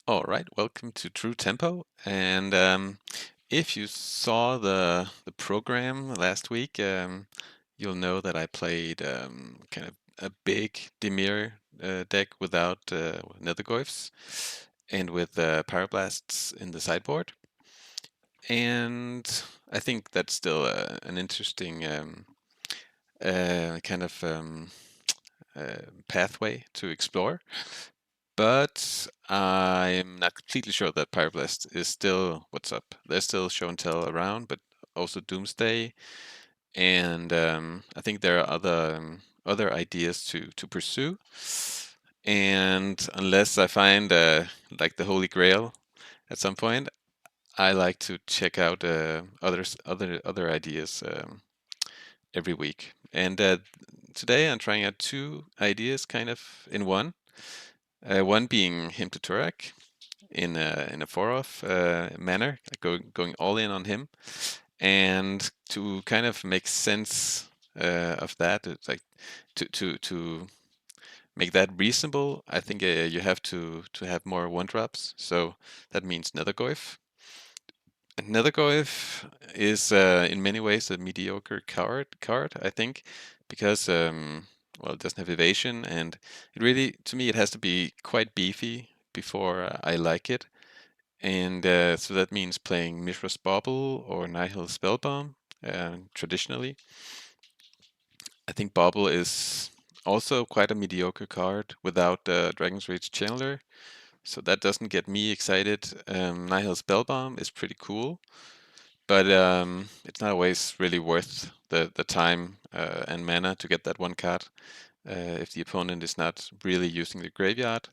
All right, welcome to True Tempo. And if you saw the program last week, you'll know that I played kind of a big Dimir deck without Nethergoyfs and with Pyroblasts in the sideboard. And I think that's still an interesting kind of pathway to explore. But I'm not completely sure that Pyroblast is still what's up. There's still show and tell around, but also Doomsday, and I think there are other ideas to pursue. And unless I find like the Holy Grail at some point, I like to check out other ideas every week. And today I'm trying out two ideas kind of in one. One being him to Tourach in a 4-off manner, going all in on him, and to kind of make sense of that, it's like to make that reasonable. I think you have to have more 1-drops. So that means Nethergoyf. And Nethergoyf is in many ways a mediocre card, I think, because well, it doesn't have evasion, and it really, to me, it has to be quite beefy before I like it. And so that means playing Mishra's Bauble or Nihil Spellbomb traditionally. I think Bauble is also quite a mediocre card without Dragon's Rage Channeler, so that doesn't get me excited. Nihil Spellbomb is pretty cool, but it's not always really worth the time and mana to get that one card if the opponent is not really using the graveyard.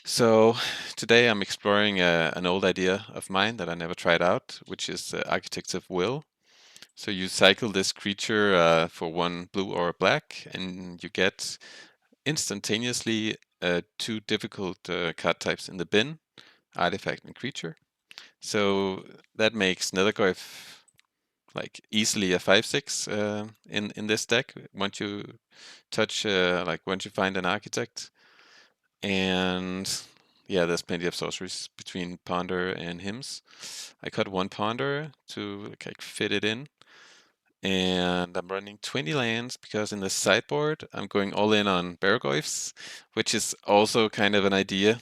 So today I'm exploring an old idea of mine that I never tried out, which is Architects of Will. So you cycle this creature for 1 blue or a black, and you get instantaneously 2 difficult card types in the bin, artifact and creature. So that makes Nethergoyf like easily a 5/6 in this deck once you touch like once you find an architect. And yeah, there's plenty of sorceries between Ponder and Hymns. I cut 1 Ponder to like fit it in, and I'm running 20 lands because in the sideboard I'm going all in on Bargoyfs, which is also kind of an idea.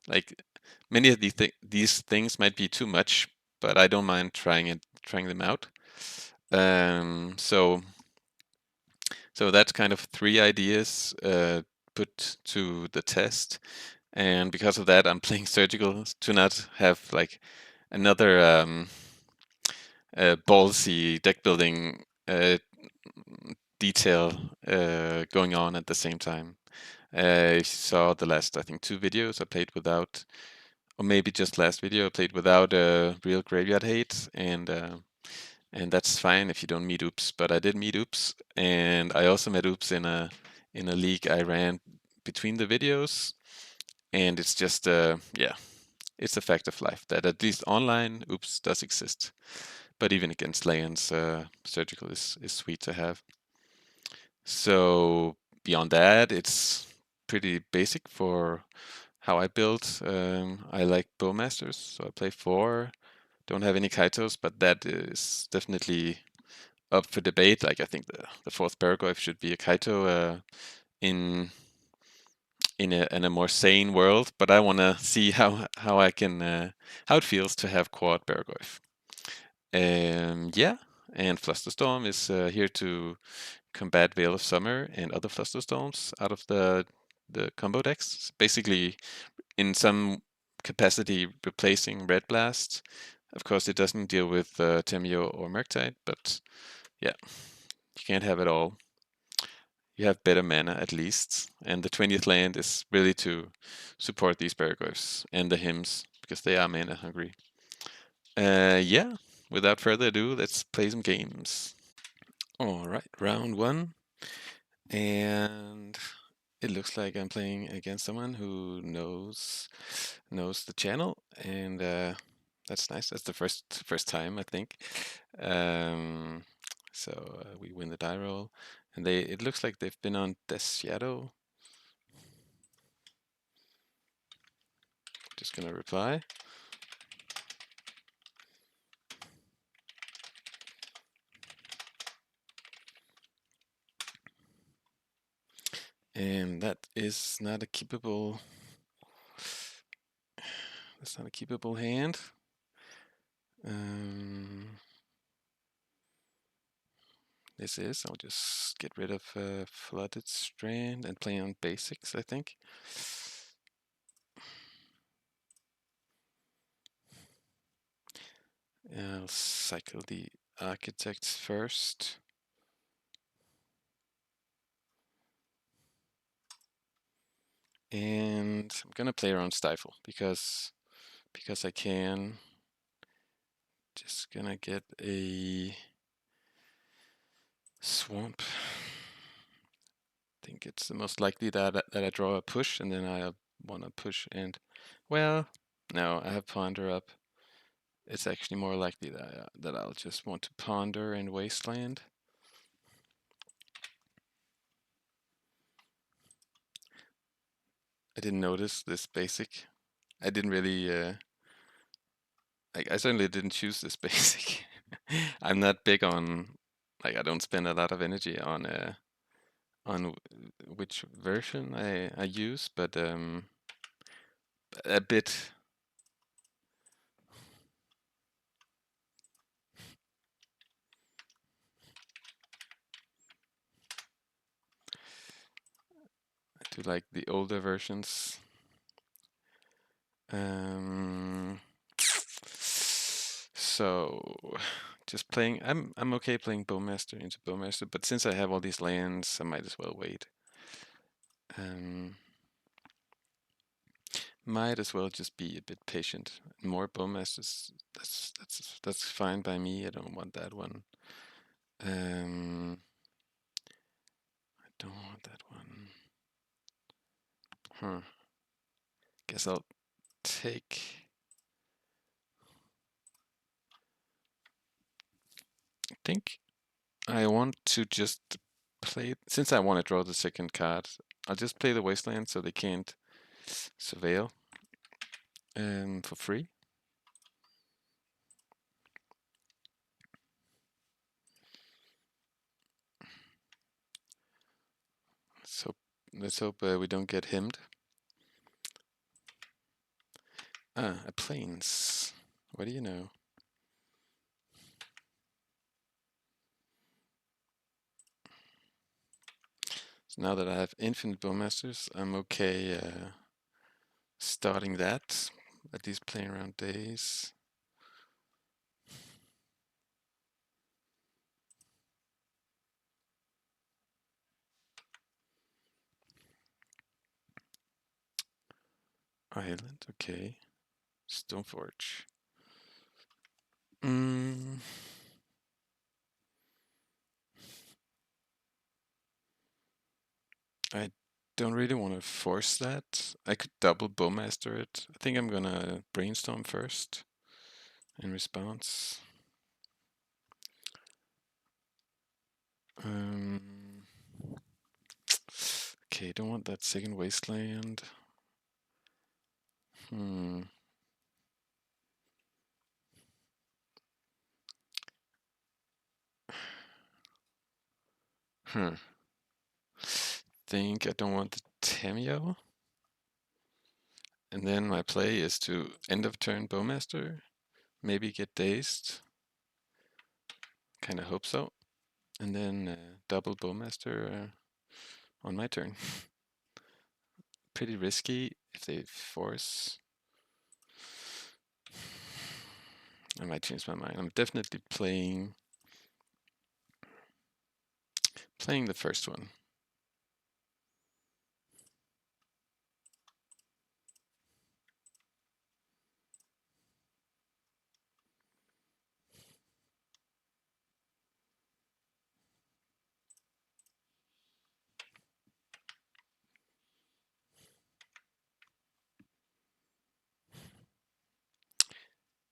Like many of these things might be too much, but I don't mind trying them out. So that's kind of 3 ideas put to the test, and because of that, I'm playing Surgical to not have like another ballsy deck building detail going on at the same time. You saw the last, I think, 2 videos I played without, or maybe just last video I played without real graveyard hate, and that's fine if you don't meet Oops. But I did meet Oops, and I also met Oops in a league I ran between the videos, and it's just yeah, it's a fact of life that at least online Oops does exist. But even against lands, Surgical is sweet to have. So beyond that, it's pretty basic for how I build. I like Bowmasters, so I play 4. Don't have any Kaitos, but that is definitely up for debate. Like I think the 4th Bargoyf should be a Kaito in in a more sane world, but I want to see how I can how it feels to have quad Bargoyf. Yeah, and Flusterstorm is here to combat Veil of Summer and other Flusterstorms out of the combo decks. Basically, in some capacity, replacing Red Blast. Of course, it doesn't deal with Tamiyo or Murktide, but yeah, you can't have it all. You have better mana at least, and the 20th land is really to support these Bargoyfs and the Hymns because they are mana hungry. Yeah, without further ado, let's play some games. All right, round 1, and it looks like I'm playing against someone who knows the channel, and that's nice. That's the first time I think. Um, so we win the die roll, and it looks like they've been on Death Shadow. Just gonna reply. And that is not a keepable. That's not a keepable hand. This is. I'll just get rid of Flooded Strand and play on basics, I think. I'll cycle the Architects first. And I'm gonna play around Stifle because I can. Just gonna get a Swamp. I think it's the most likely that I draw a push, and then I want to push and, well, no, I have Ponder up. It's actually more likely that I'll just want to Ponder and Wasteland. I didn't notice this basic. I didn't really, I certainly didn't choose this basic. I'm not big on, like, I don't spend a lot of energy on which version I use, but a bit. I do like the older versions. So just playing. I'm okay playing Bowmaster into Bowmaster, but since I have all these lands, I might as well wait. Might as well just be a bit patient. More Bowmasters. That's fine by me. I don't want that one. I don't want that one. Huh. Guess I'll take. I think I want to just play, since I want to draw the second card, I'll just play the Wasteland so they can't surveil for free. So let's hope we don't get hemmed. A Plains. What do you know? So now that I have infinite Bowmasters, I'm okay starting that. At least playing around Daze. Island, okay. Stoneforge. I don't really want to force that. I could double Bowmaster it. I think I'm gonna Brainstorm first in response. Okay, don't want that second Wasteland. Think I don't want the Tamiyo. And then my play is to end of turn Bowmaster, maybe get dazed. Kind of hope so. And then double Bowmaster on my turn. Pretty risky if they force. I might change my mind. I'm definitely playing the first one.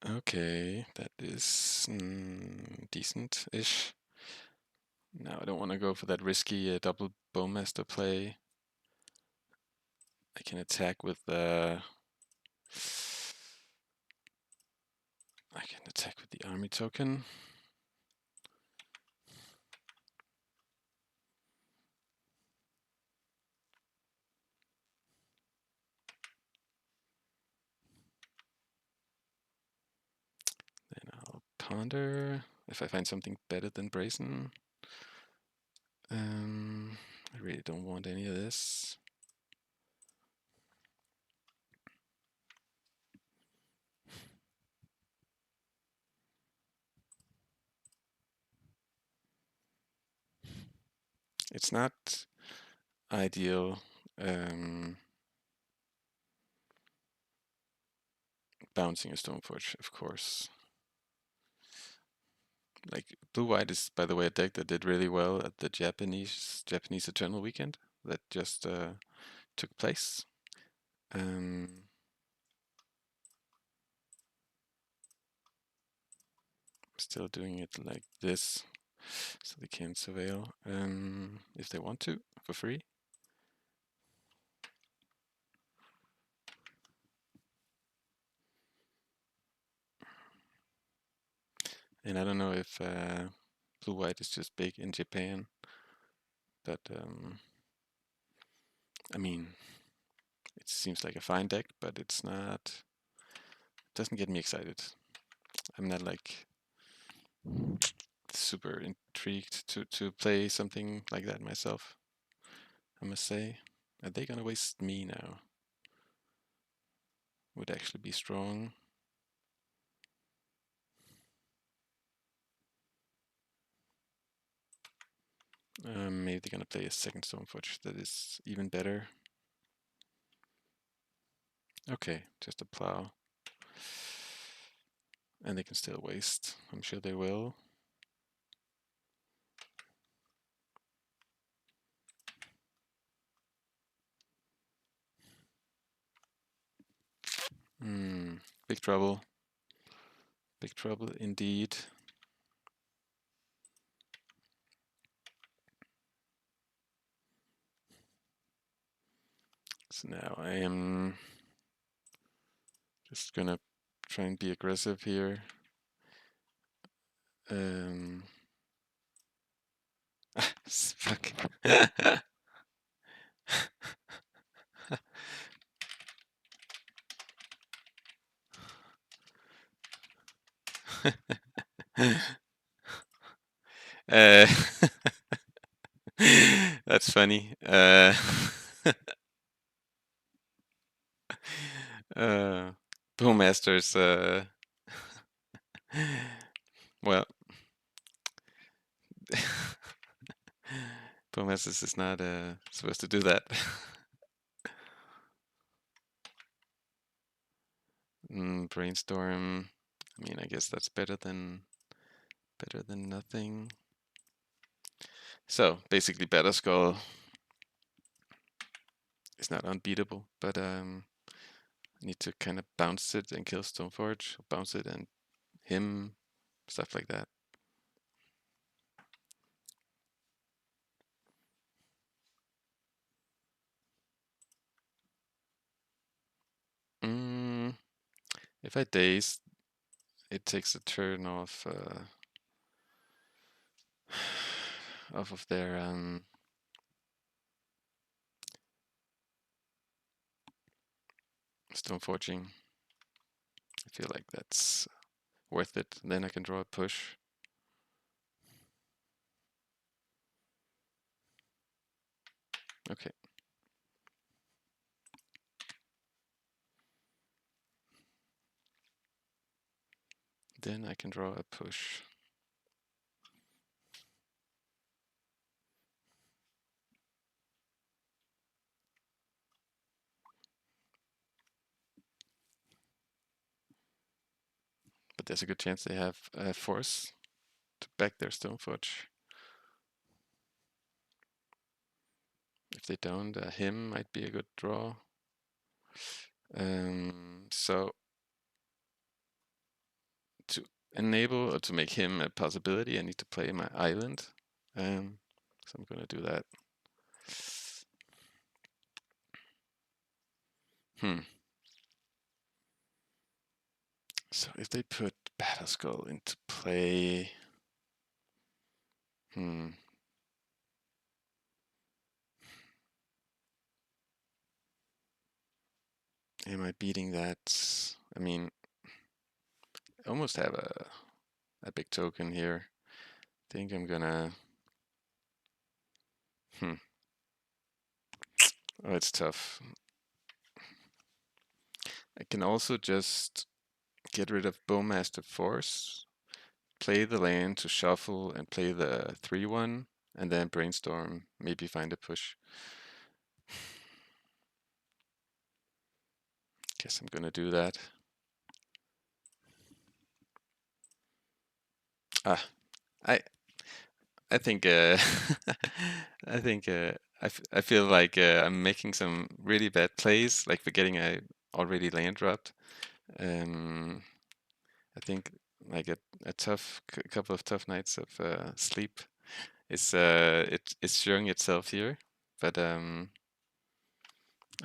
Okay, that is decent-ish. Now I don't want to go for that risky double Bowmaster play. I can attack with I can attack with the army token. Then I'll ponder if I find something better than Brazen. I really don't want any of this. It's not ideal. Bouncing a Stoneforge, of course. Like blue-white is, by the way, a deck that did really well at the Japanese Eternal Weekend that just took place. Still doing it like this, so they can surveil if they want to for free. And I don't know if blue-white is just big in Japan, but I mean, it seems like a fine deck, but it's not. It doesn't get me excited. I'm not like super intrigued to play something like that myself, I must say. Are they gonna waste me now? Would actually be strong. Maybe they're gonna play a second Stoneforge that is even better. Okay, just a plow. And they can still waste. I'm sure they will. Big trouble. Big trouble indeed. So now I am just gonna try and be aggressive here. Fuck. uh, that's funny. Bowmasters. Well, Bowmasters is not supposed to do that. Brainstorm. I mean, I guess that's better than nothing. So basically, Better Skull is not unbeatable, but I need to kind of bounce it and kill Stoneforge, bounce it and him, stuff like that. If I Daze, it takes a turn off of their Stoneforging. I feel like that's worth it. Then I can draw a push. Okay. Then I can draw a push. But there's a good chance they have force to back their Stoneforge. If they don't, him might be a good draw. So to enable or to make him a possibility, I need to play my island. So I'm gonna do that. So if they put Battleskull into play, am I beating that? I mean, I almost have a big token here. I think I'm gonna. Oh, it's tough. I can also just get rid of Bowmaster Force, play the land to shuffle and play the 3/1, and then Brainstorm, maybe find a push. Guess I'm gonna do that. I think I feel like I'm making some really bad plays, like forgetting I already land dropped. I think like a couple of tough nights of sleep is it's showing itself here. But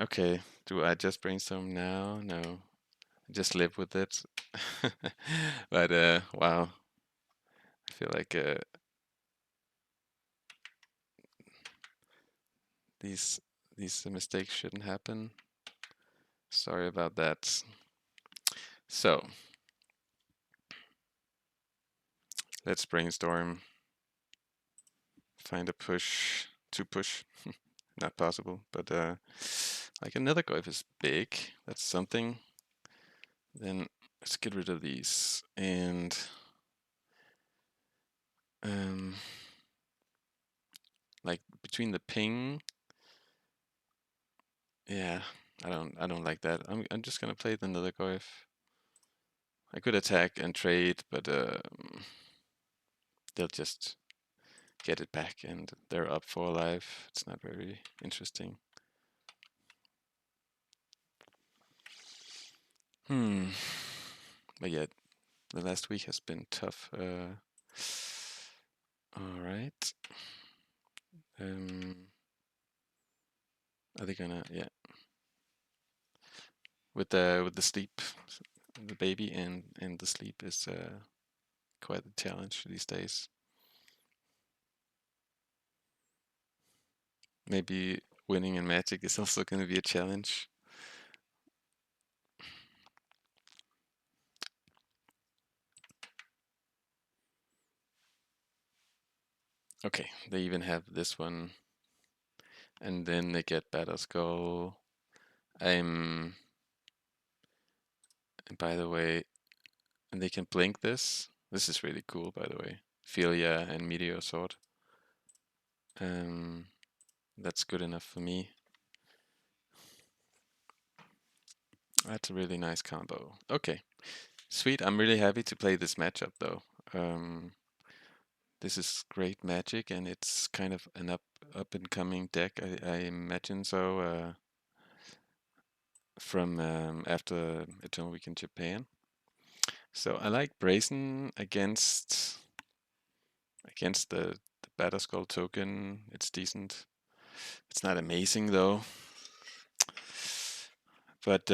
okay, do I just brainstorm now? No, just live with it. But wow, I feel like these mistakes shouldn't happen. Sorry about that. So let's brainstorm. Find a push to push. Not possible, but like another Nethergoyf is big. That's something. Then let's get rid of these and like between the ping. Yeah, I don't like that. I'm just gonna play the Nethergoyf. I could attack and trade, but they'll just get it back and they're up for life. It's not very interesting. But yeah, the last week has been tough. All right. Are they gonna? Yeah. With the sleep, the baby and the sleep is quite a challenge these days. Maybe winning in Magic is also going to be a challenge. Okay, they even have this one, and then they get Battleskull. And by the way, and they can blink this. This is really cool, by the way. Philia and Meteor Sword. That's good enough for me. That's a really nice combo. Okay, sweet. I'm really happy to play this matchup, though. This is great Magic, and it's kind of an up and coming deck. I imagine so. From after Eternal Week in Japan. So I like Brazen against the Battleskull token. It's decent. It's not amazing though. But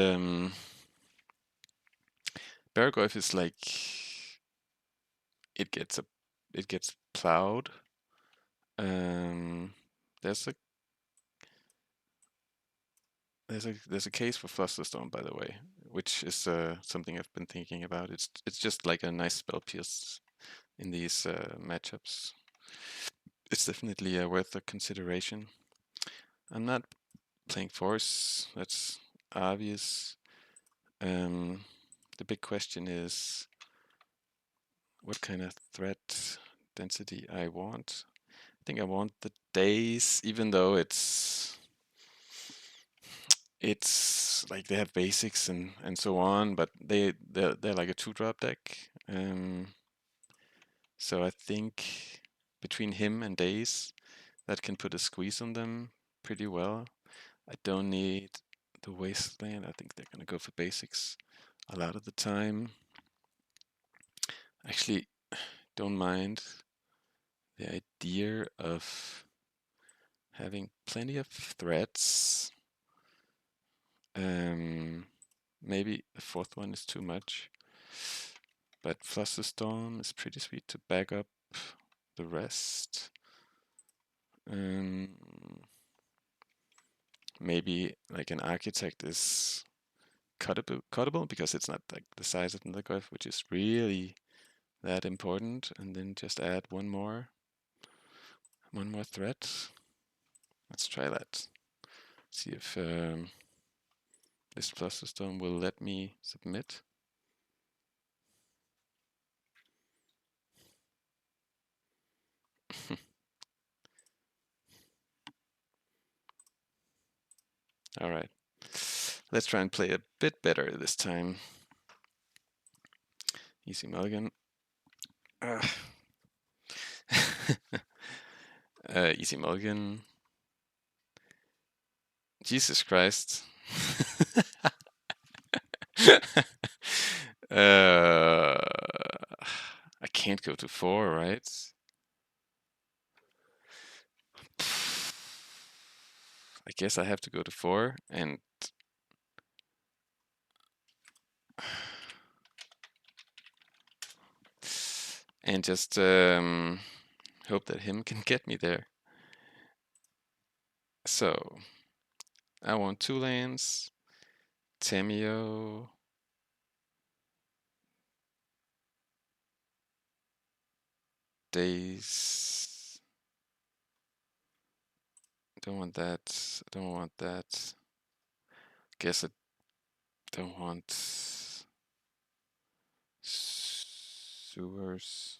Baragorf is like it gets plowed. There's a case for Flusterstone, by the way, which is something I've been thinking about. It's just like a nice spell pierce in these matchups. It's definitely worth a consideration. I'm not playing Force. That's obvious. The big question is what kind of threat density I want. I think I want the Daze, even though it's like they have basics and so on, but they're like a 2-drop deck. So I think between him and Daze, that can put a squeeze on them pretty well. I don't need the Wasteland. I think they're gonna go for basics a lot of the time. Actually, don't mind the idea of having plenty of threats. Maybe the fourth one is too much. But Flusterstorm is pretty sweet to back up the rest. Maybe like an Architect is cuttable because it's not like the size of Nethergoyf, which is really that important. And then just add one more threat. Let's try that. See if this Flusterstorm will let me submit. All right. Let's try and play a bit better this time. Easy mulligan. Easy mulligan. Jesus Christ. I can't go to 4, right? I guess I have to go to 4 and just hope that him can get me there. So I want 2 lands, Tamiyo, Daze. Don't want that. I don't want that. Guess I don't want sewers.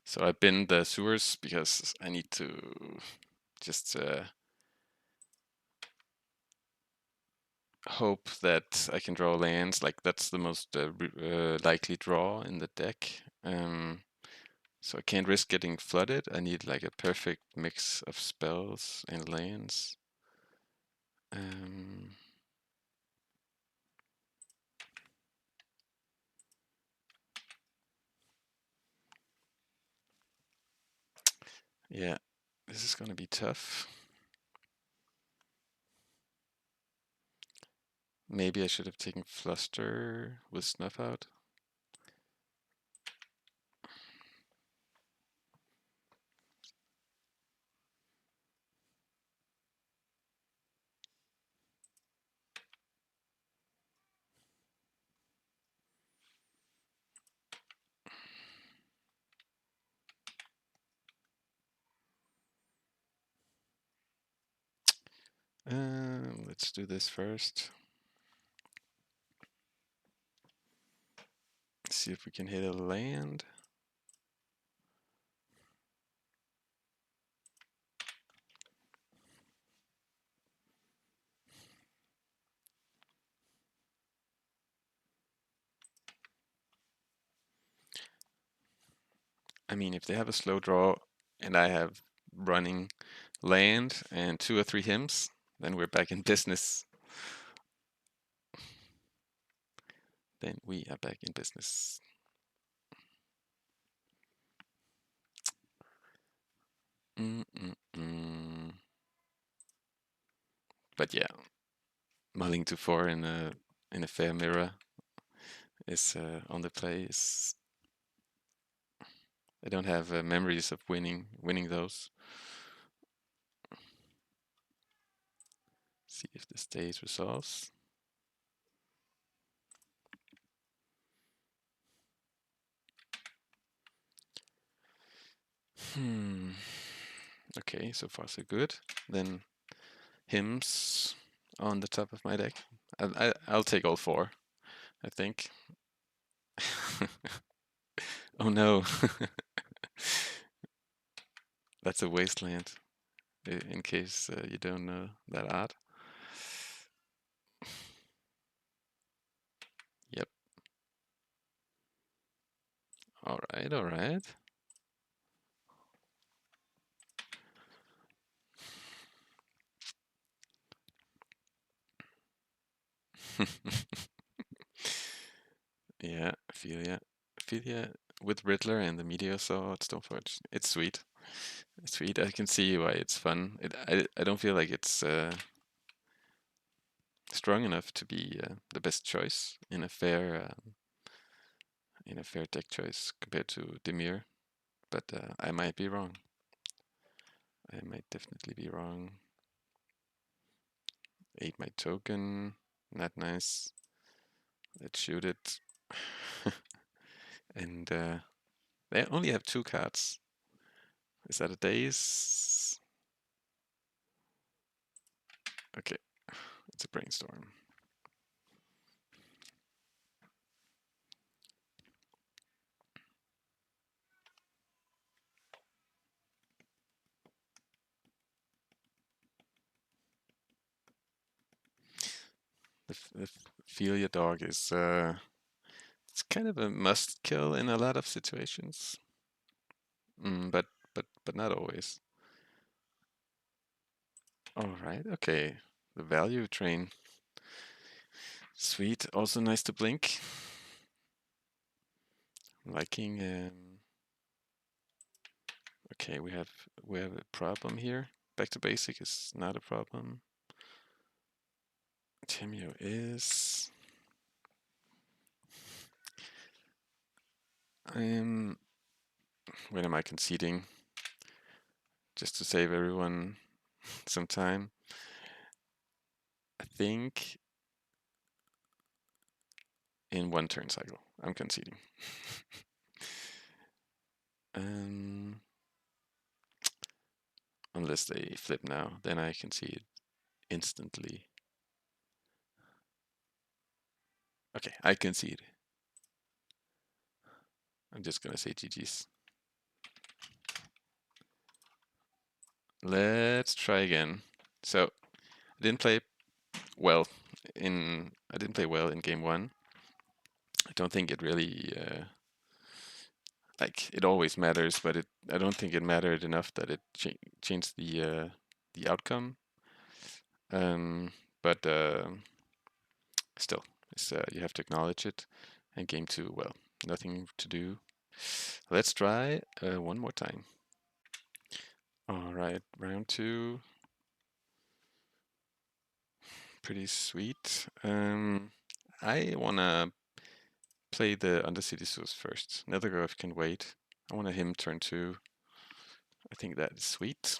So I bin the sewers because I need to just hope that I can draw lands. Like that's the most likely draw in the deck. So I can't risk getting flooded. I need like a perfect mix of spells and lands. Yeah, this is gonna be tough. Maybe I should have taken Fluster with Snuff Out. Let's do this first. See if we can hit a land. I mean, if they have a slow draw and I have running land and 2 or 3 hymns, then we're back in business. Then we are back in business. But yeah, mulling to 4 in a fair mirror is on the play. I don't have memories of winning those. See if this Daze resolves. Okay, so far so good. Then hymns on the top of my deck. I'll take all 4, I think. Oh no. That's a Wasteland, in case you don't know that art. Yep. Alright, alright. Ophelia with Riddler and the Meteor Sword, Stoneforge. It's sweet. It's sweet. I can see why it's fun. I don't feel like it's strong enough to be the best choice in a fair deck choice compared to Dimir, but I might be wrong. I might definitely be wrong. Ate my token. Not nice. Let's shoot it. And they only have 2 cards. Is that a Daze? Okay, it's a Brainstorm. The Ophelia dog is it's kind of a must kill in a lot of situations, but not always. All right, okay. The value train, sweet. Also nice to blink. Liking. Okay, we have a problem here. Back to basic is not a problem. Tamiyo is. When am I conceding? Just to save everyone some time. I think in 1 turn cycle, I'm conceding. Unless they flip now, then I concede instantly. Okay, I concede. I'm just gonna say GG's. Let's try again. So I didn't play well in game 1. I don't think it really like it always matters, but I don't think it mattered enough that it changed the outcome. But still, you have to acknowledge it. And game 2, well, nothing to do. Let's try one more time. All right, round 2. Pretty sweet. I wanna play the Undercity Sewers first. Nethergoyf can wait. I want him turn 2. I think that is sweet.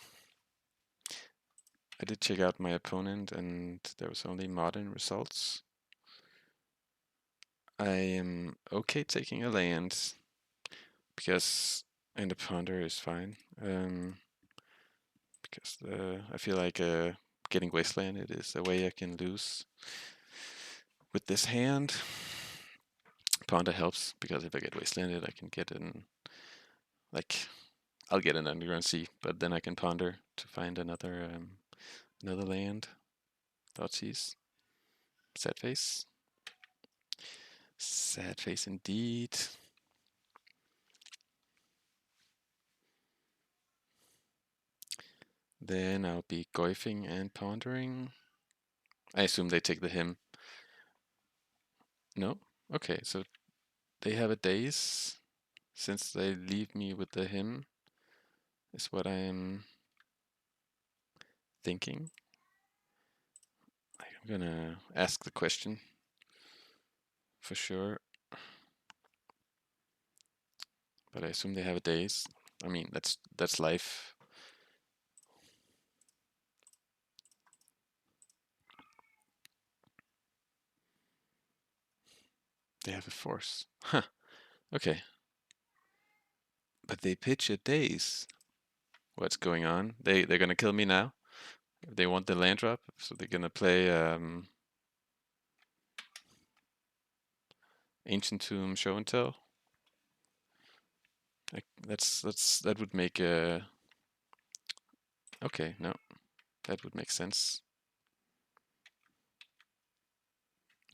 I did check out my opponent and there was only modern results. I am okay taking a land because and a ponder is fine. Because I feel like getting Wasteland, it is a way I can lose with this hand. Ponder helps because if I get Wastelanded, I can get an I'll get an Underground Sea, but then I can ponder to find another land. Thoughtseize. Sad face. Sad face indeed. Then I'll be goifing and pondering. I assume they take the hymn. No? Okay, so they have a Daze since they leave me with the hymn, is what I am thinking. I'm gonna ask the question for sure. But I assume they have a Daze. I mean, that's life. They have a force. Huh. Okay. But they pitch a Daze. What's going on? They're gonna kill me now. They want the land drop, so they're gonna play Ancient Tomb Show and Tell. That would make okay, no. That would make sense.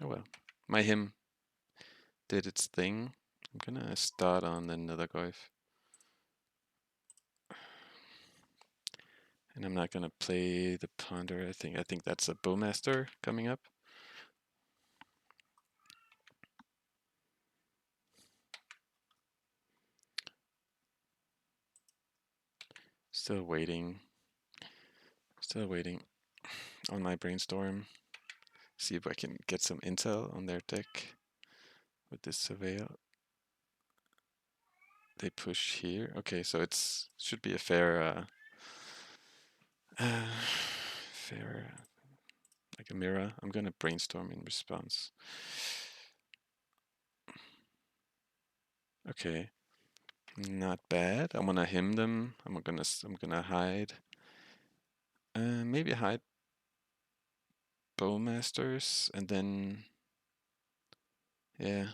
Oh well. My hymn did its thing. I'm gonna start on the Nethergoyf. And I'm not gonna play the Ponder. I think that's a Bowmaster coming up. Still waiting. Still waiting on my Brainstorm. See if I can get some intel on their deck with this Surveil. They push here. Okay, so it's should be a fair, fair, like a mirror. I'm gonna Brainstorm in response. Okay, not bad. I wanna him them. I'm gonna hide. Maybe hide Bowmasters and then yeah,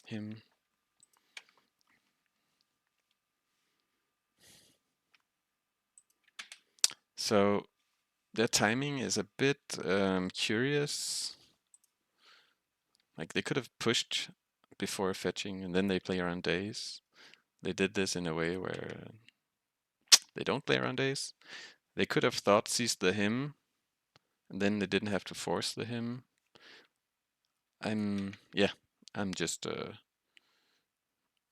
him. So their timing is a bit curious. Like they could have pushed before fetching and then they play around Daze. They did this in a way where they don't play around Daze. They could have thought seized the him and then they didn't have to force the him. I'm just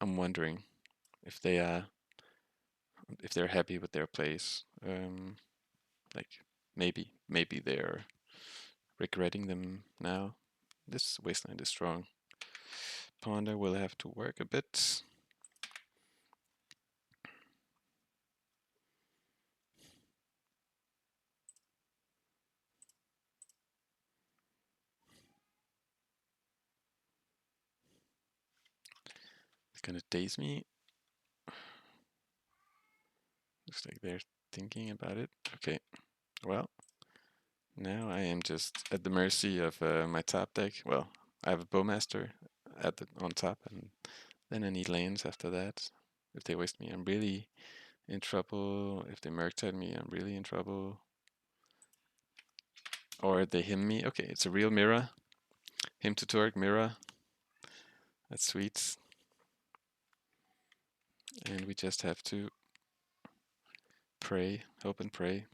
I'm wondering if they're happy with their plays. Like maybe they're regretting them now. This Wasteland is strong. Ponder will have to work a bit. It's gonna daze me. Looks like they're thinking about it. Okay, well, now I am just at the mercy of my top deck. Well, I have a Bowmaster on top, and then I need lanes after that. If they waste me, I'm really in trouble. If they Murktide me, I'm really in trouble. Or they him me. Okay, it's a real mirror. Him to Tourach mirror. That's sweet. And we just have to pray, hope and pray.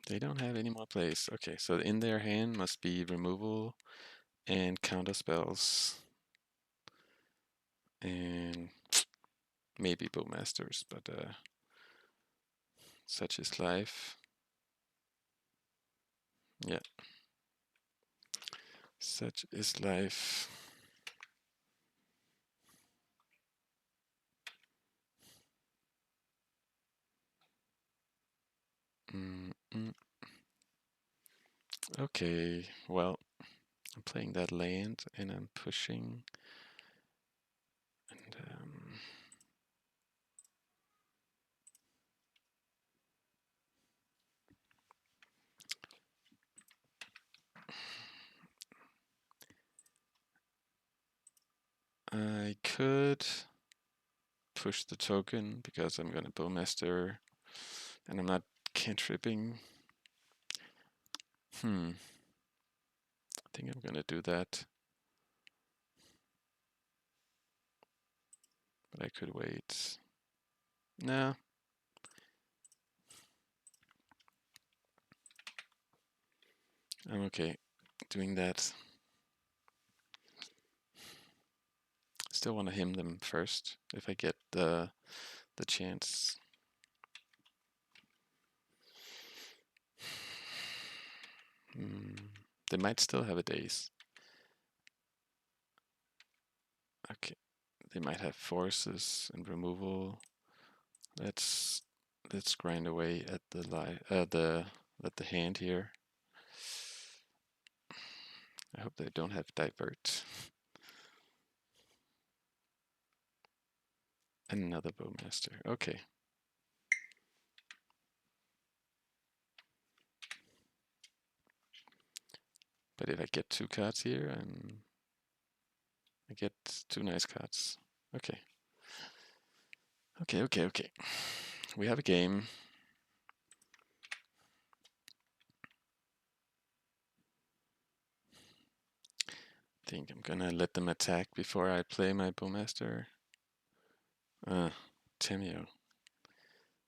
They don't have any more plays. Okay, so in their hand must be removal and counter spells. And maybe Bowmasters, but such is life. Yeah. Such is life. Okay, well, I'm playing that land and I'm pushing. And I could push the token because I'm gonna Bowmaster and I'm not cantripping. I think I'm gonna do that. But I could wait. No. I'm okay doing that. Still want to him them first if I get the chance. They might still have a Daze. Okay, they might have forces and removal. Let's grind away at the hand here. I hope they don't have divert. Another Bowmaster. Okay. But if I get 2 cards here, I get 2 nice cards. Okay. Okay. We have a game. I think I'm gonna let them attack before I play my Bowmaster. Tamiyo.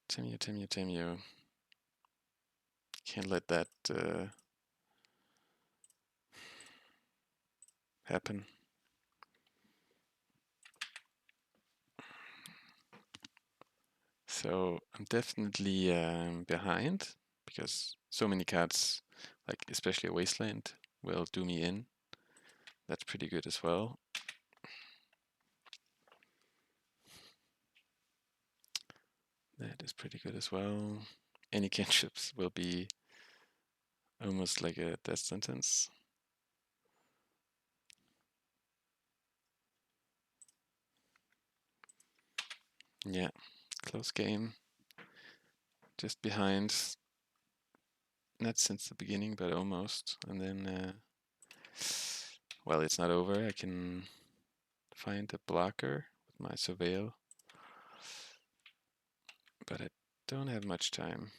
Tamiyo. Can't let that happen. So I'm definitely behind because so many cards, like especially a Wasteland, will do me in. That's pretty good as well. That is pretty good as well. Any cantrips will be almost like a death sentence. Yeah, close game. Just behind. Not since the beginning, but almost. And then, well, it's not over. I can find a blocker with my Surveil. But I don't have much time.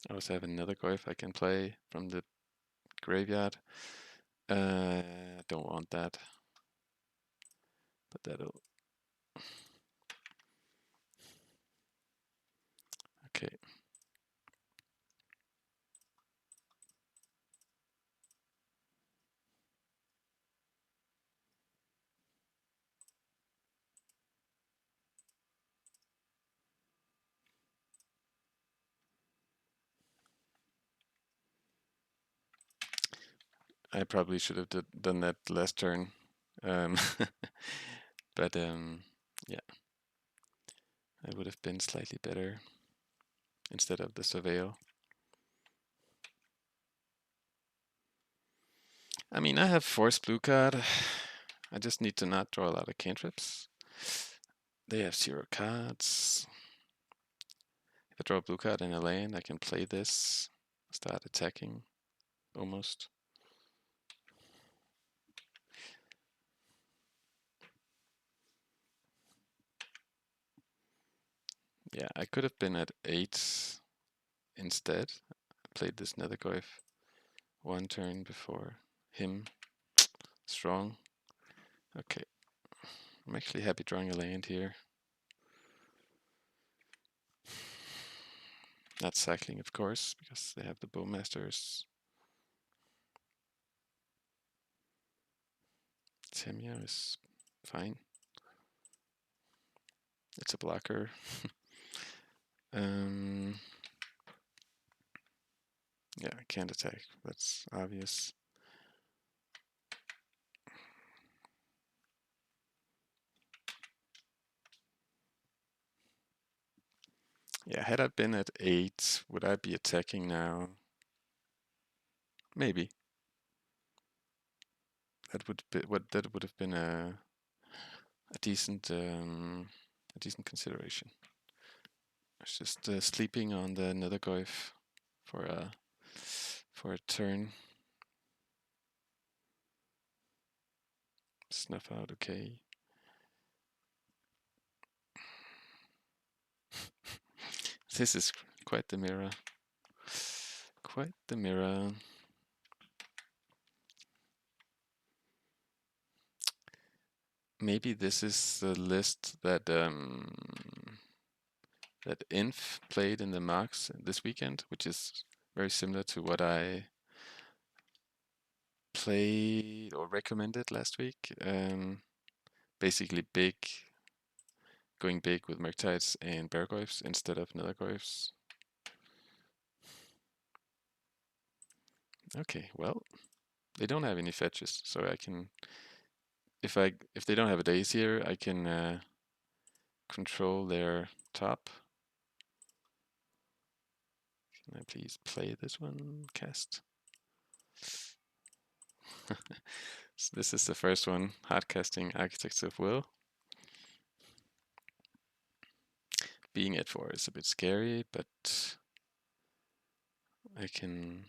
I also have another Nethergoyf I can play from the graveyard. I don't want that. But that'll... Okay. I probably should have done that last turn. Um, but yeah, I would have been slightly better instead of the Surveil. I mean, I have Force Blue card. I just need to not draw a lot of cantrips. They have 0 cards. If I draw a blue card in a land, I can play this, start attacking, almost. Yeah, I could have been at 8 instead. I played this Nethergoyf one turn before him. Strong. Okay. I'm actually happy drawing a land here. Not cycling, of course, because they have the Bowmasters. Tamiyo is fine. It's a blocker. Yeah, I can't attack. That's obvious. Yeah, had I been at 8, would I be attacking now? Maybe. That would be that would have been a decent consideration. I was just sleeping on the Nethergoyf for a turn. Snuff Out, okay. This is quite the mirror. Quite the mirror. Maybe this is the list that that Inf played in the marks this weekend, which is very similar to what I played or recommended last week. Basically going big with Murktides and Beargoyfs instead of Nethergoyfs. Okay, well, they don't have any fetches, so I can, if they don't have a Daze here, I can control their top. Can I please play this one? Cast. So this is the first one, hardcasting Architects of Will. Being at 4 is a bit scary, but I can...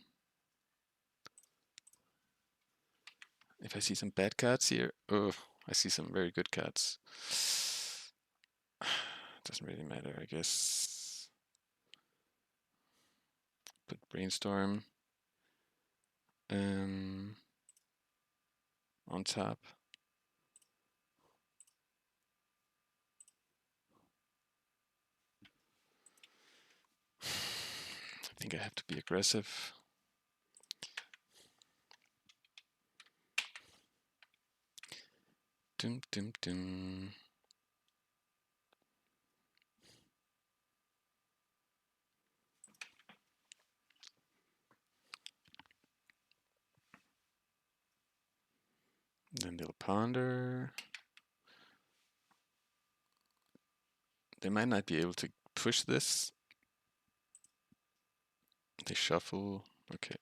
If I see some bad cards here, oh, I see some very good cards. Doesn't really matter, I guess. Put Brainstorm on top. I think I have to be aggressive. Dum, dum, dum. Then they'll ponder. They might not be able to push this. They shuffle. Okay.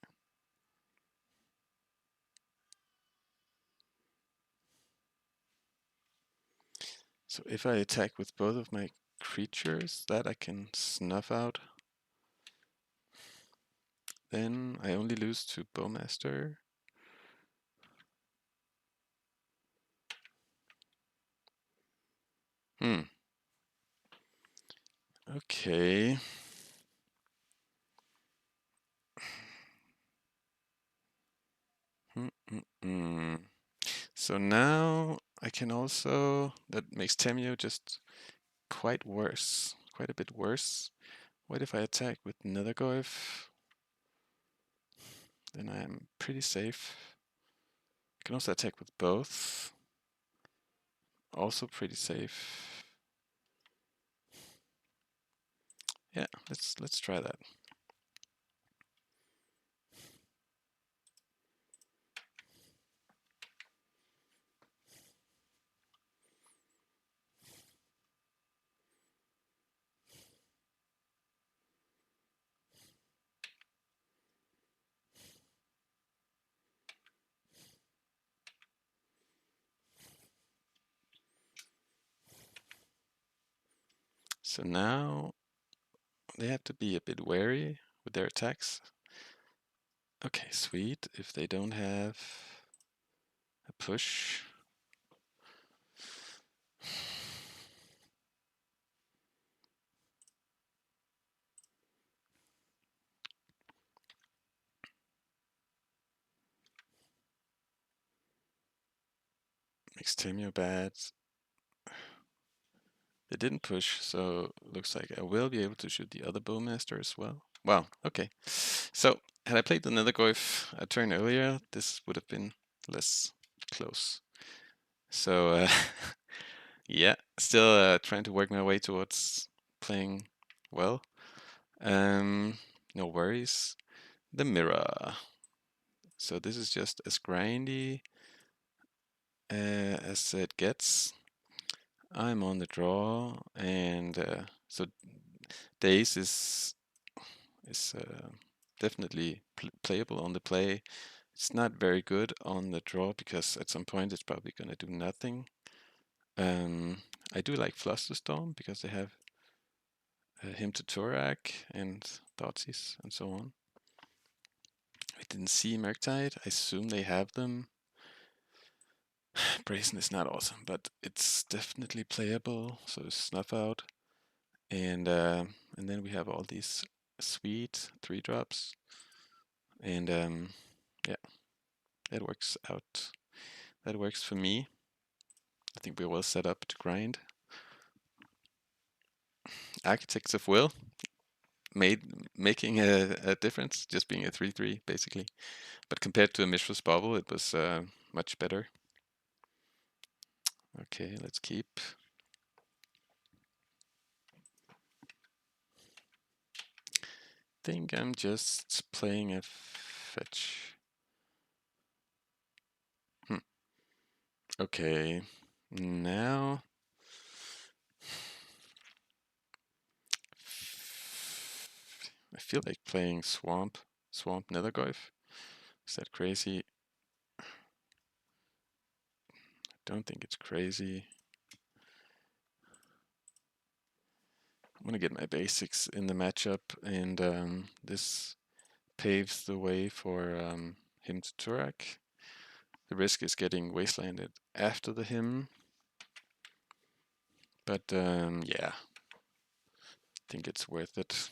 So if I attack with both of my creatures, that I can snuff out. Then I only lose to Bowmaster. Okay. So now I can also, that makes Tamiyo just quite a bit worse. What if I attack with Nethergoyf? Then I'm pretty safe. I can also attack with both. Also pretty safe. Yeah, let's try that. So now they have to be a bit wary with their attacks. Okay, sweet. If they don't have a push. Makes Tamiyo bad. They didn't push, so looks like I will be able to shoot the other Bowmaster as well. Wow, okay. So, had I played the Nethergoyf a turn earlier, this would have been less close. So, yeah, still trying to work my way towards playing well. No worries. The mirror. So this is just as grindy as it gets. I'm on the draw, and so Daze is definitely playable on the play. It's not very good on the draw because at some point it's probably going to do nothing. I do like Flusterstorm because they have him to Tourach and Thoughtseize and so on. I didn't see Murktide. I assume they have them. Brazen is not awesome, but it's definitely playable. So Snuff Out, and then we have all these sweet 3-drops, and yeah, that works out. That works for me. I think we're well set up to grind. Architects of Will making a difference, just being a 3/3 basically. But compared to a Mishra's Bubble, it was much better. Okay, let's keep. Think I'm just playing a fetch. Okay, now I feel like playing Swamp Nethergoyf. Is that crazy? I don't think it's crazy. I'm gonna get my basics in the matchup, and this paves the way for him to Tourach. The risk is getting Wastelanded after the him, but yeah, I think it's worth it.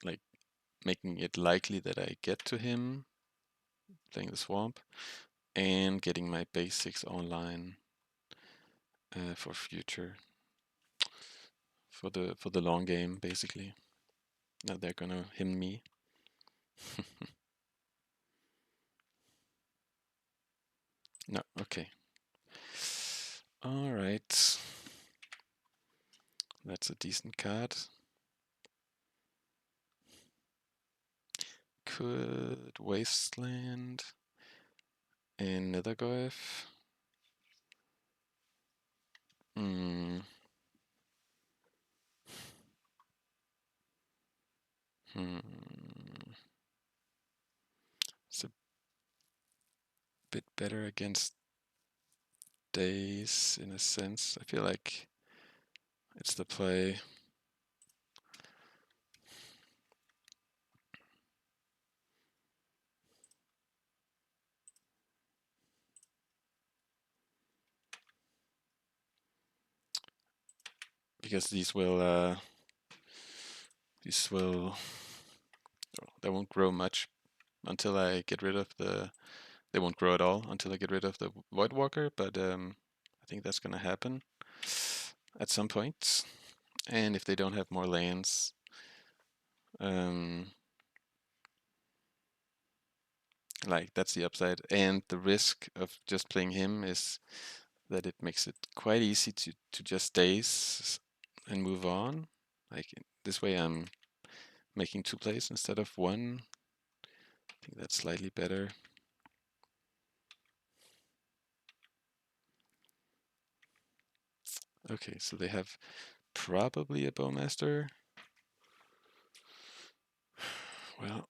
Like making it likely that I get to him, playing the swamp, and getting my basics online for future, for the long game, basically. Now they're gonna him me. No, okay. Alright. That's a decent card. Could Wasteland and Nethergoyf. Hmm. It's a bit better against Daze in a sense. I feel like it's the play. Because these will they won't grow much until I get rid of they won't grow at all until I get rid of the Voidwalker, but I think that's gonna happen at some point. And if they don't have more lands, like that's the upside. And the risk of just playing him is that it makes it quite easy to just Daze and move on. Like this way I'm making 2 plays instead of 1. I think that's slightly better. Okay, so they have probably a Bowmaster. Well,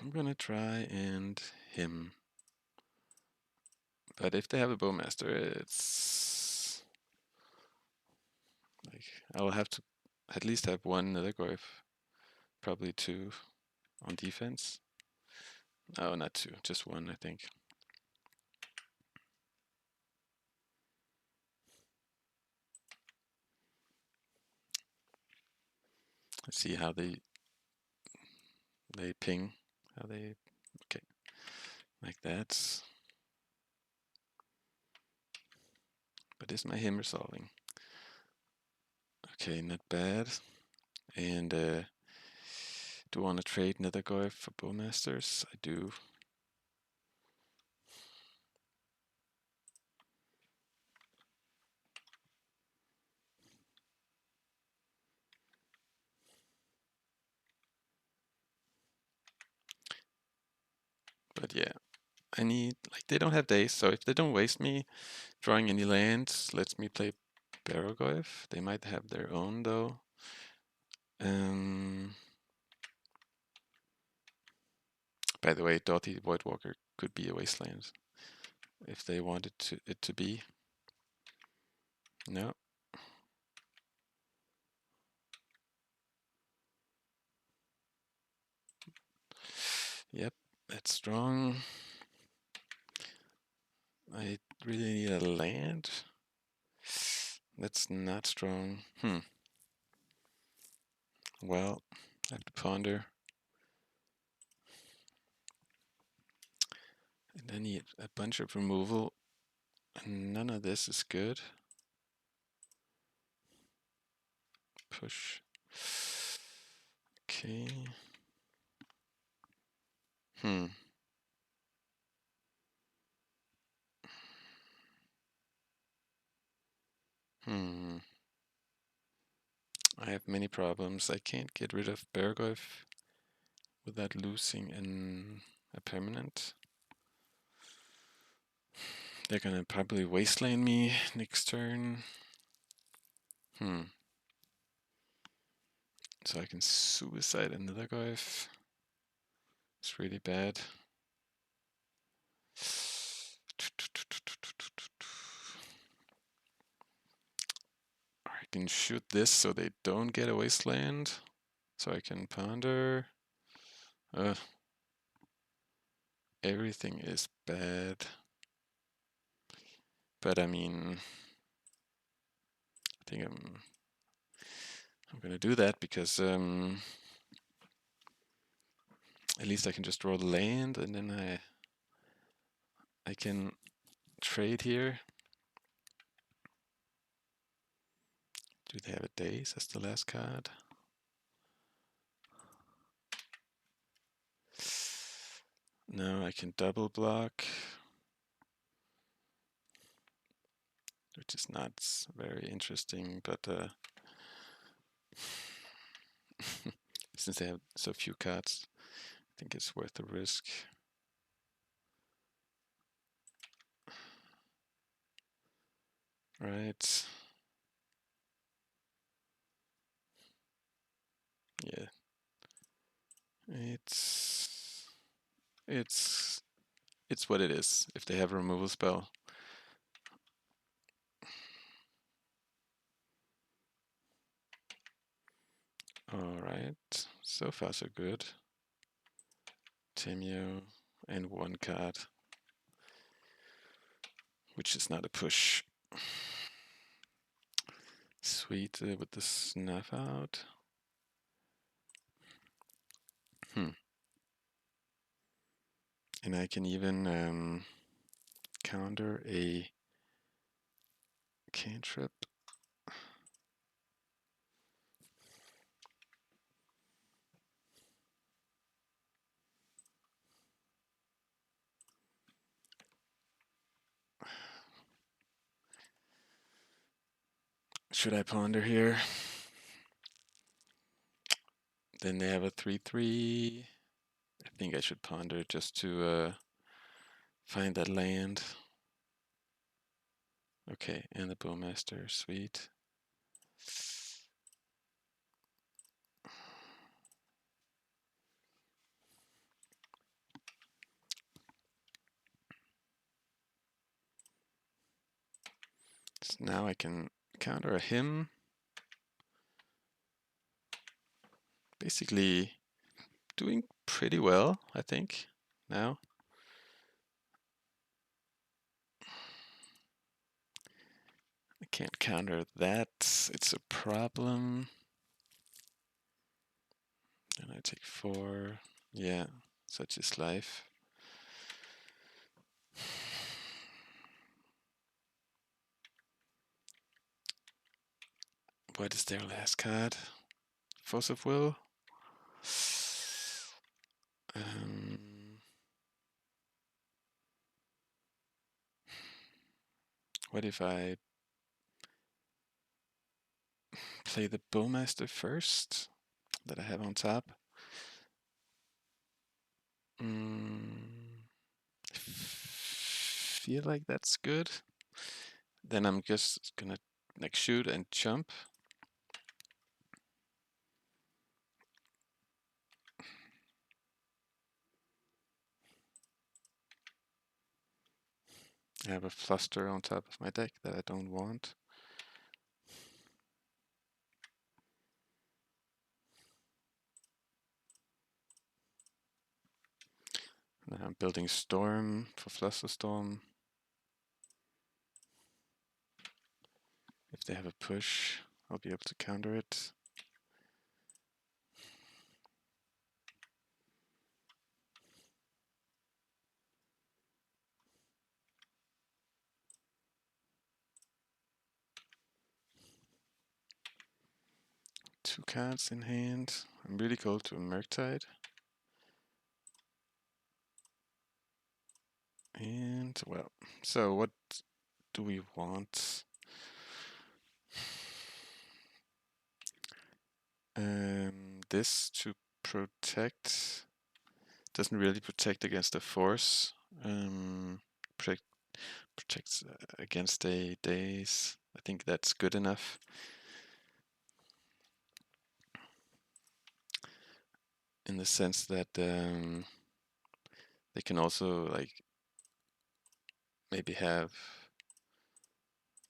I'm gonna try and him. But if they have a Bowmaster, it's like I'll have to at least have 1 Nethergoyf, probably 2 on defense. Oh, not 2, just 1, I think. Let's see how they ping, how they, okay, like that. But is my him resolving? Okay, not bad. And do I want to trade Nethergoyf for Bowmasters? I do. But yeah, I need, like, they don't have Daze, so if they don't waste me drawing any lands, lets me play Barrogoyf. They might have their own though. By the way, Doughty Voidwalker could be a Wasteland if they wanted it to be. No. Yep, that's strong. I really need a land. That's not strong. Well, I have to ponder. And I need a bunch of removal. And none of this is good. Push. Okay. I have many problems. I can't get rid of Bergoyf without losing a permanent. They're gonna probably Wasteland me next turn. So I can suicide another Nethergoyf. It's really bad. I can shoot this so they don't get a Wasteland. So I can ponder. Everything is bad. But I mean, I think I'm gonna do that because at least I can just draw the land and then I can trade here. Do they have a Daze as the last card? No, I can double block. which is not very interesting, but since they have so few cards, I think it's worth the risk. Right. Yeah. It's what it is. If they have a removal spell. Alright. So far so good. Tamiyo and one card. Which is not a push. Sweet with the Snuff Out. And I can even counter a cantrip. Should I ponder here? Then they have a 3/3. I think I should ponder just to find that land. Okay, and the Bowmaster, sweet. So now I can counter him. Basically doing pretty well, I think, now. I can't counter that, it's a problem. And I take 4. Yeah, such is life. What is their last card? Force of Will? What if I play the Bowmaster first that I have on top? I feel like that's good. Then I'm just gonna like shoot and jump. I have a fluster on top of my deck that I don't want. Now I'm building Storm for Flusterstorm. If they have a push, I'll be able to counter it. Two cards in hand. I'm really cold to a Murktide. And, well, so what do we want? This to protect. Doesn't really protect against a force. Protects against a Daze. I think that's good enough. In the sense that they can also like maybe have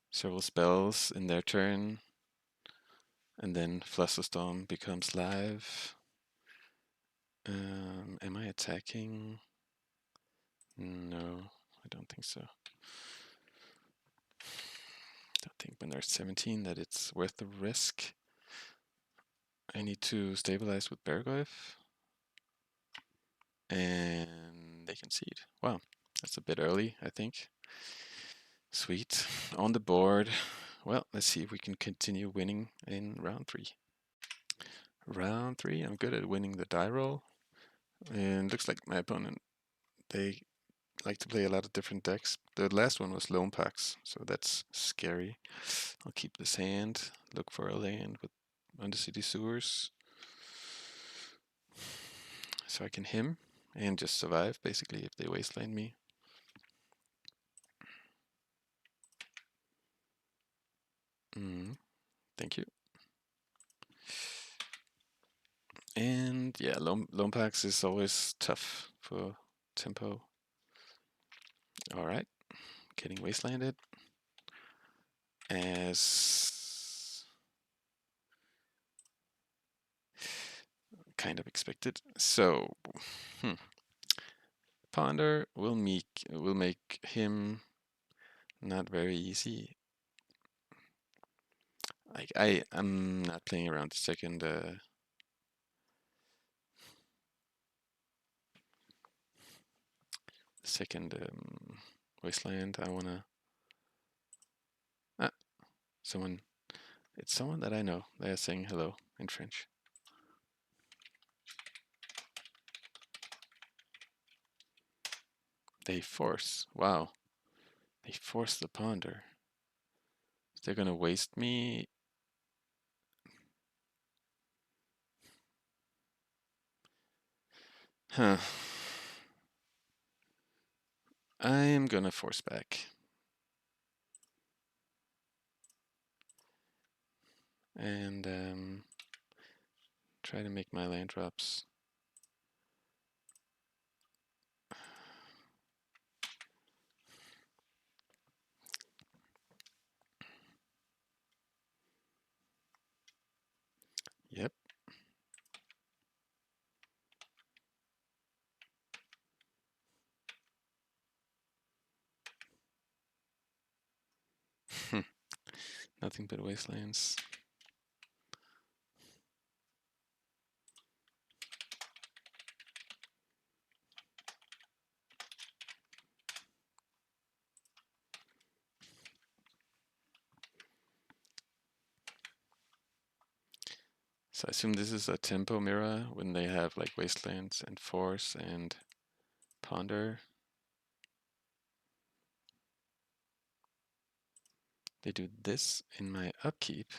several spells in their turn, and then Flusterstorm becomes live. Am I attacking? No, I don't think so. I don't think when they're 17 that it's worth the risk. I need to stabilize with Bergoyf. And they concede. Wow, that's a bit early, I think. Sweet. On the board. Well, let's see if we can continue winning in round 3. Round 3, I'm good at winning the die roll. And looks like my opponent, they like to play a lot of different decks. The last one was lone packs, so that's scary. I'll keep this hand, look for a land with Undercity Sewers, so I can him and just survive, basically, if they Wasteland me. Thank you. And yeah, lone packs is always tough for Tempo. Alright, getting Wastelanded. As kind of expected. So, Ponder will make him not very easy. Like I'm not playing around the second Wasteland. I wanna someone. It's someone that I know. They're saying hello in French. They force. Wow. They force the Ponder. They're gonna waste me. Huh. I am gonna force back. And try to make my land drops. Yep. Nothing but wastelands. So I assume this is a tempo mirror when they have like wastelands and force and ponder. They do this in my upkeep.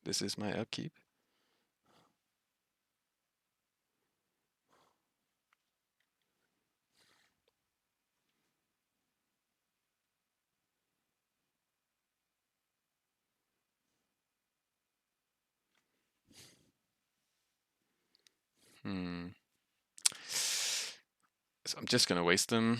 This is my upkeep. So I'm just gonna waste them.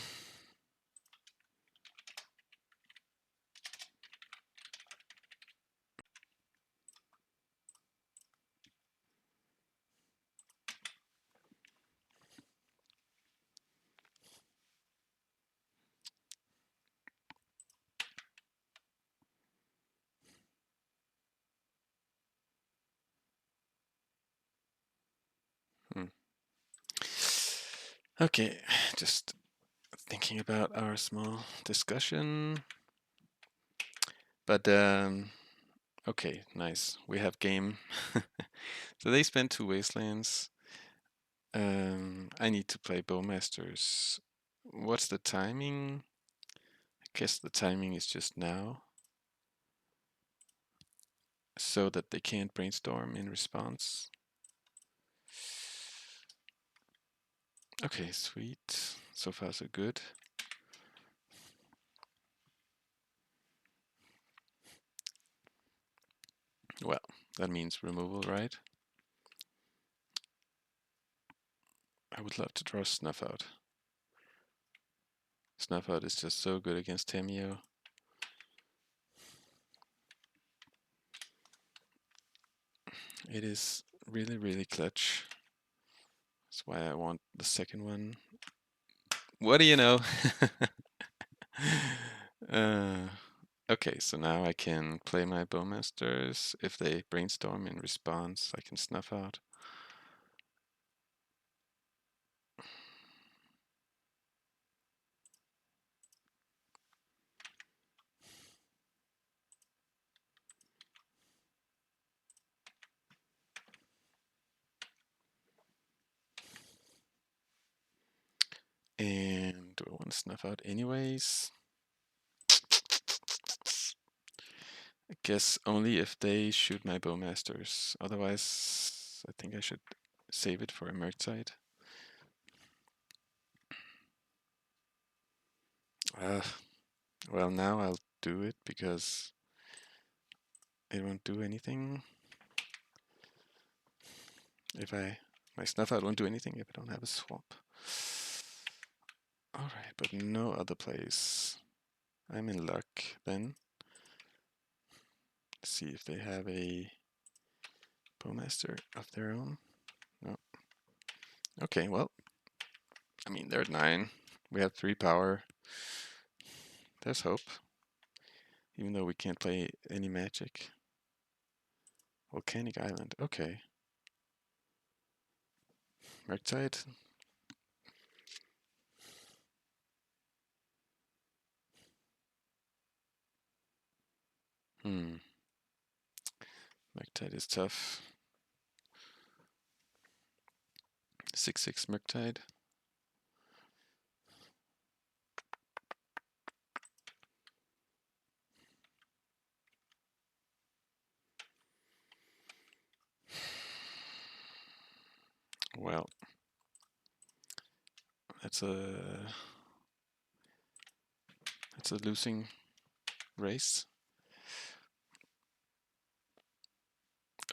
Okay, just thinking about our small discussion. But okay, nice. We have game. So they spent 2 wastelands. I need to play Bowmasters. What's the timing? I guess the timing is just now, so that they can't brainstorm in response. Okay, sweet. So far so good. Well, that means removal, right? I would love to draw Snuff Out. Snuff Out is just so good against Tamiyo. It is really, really clutch. That's why I want the second one. What do you know? Okay, so now I can play my Bowmasters. If they brainstorm in response, I can Snuff Out. gonna snuff out anyways. I guess only if they shoot my Bowmasters. Otherwise, I think I should save it for a Murktide. Well, now I'll do it because it won't do anything. If my Snuff Out won't do anything if I don't have a swamp. Alright, but no other place. I'm in luck then. Let's see if they have a Bowmaster of their own. No. Okay, well, I mean, they're at 9. We have 3 power. There's hope. Even though we can't play any magic. Volcanic Island, okay. Murktide. Murktide is tough. 6/6 Murktide. Well, that's a losing race.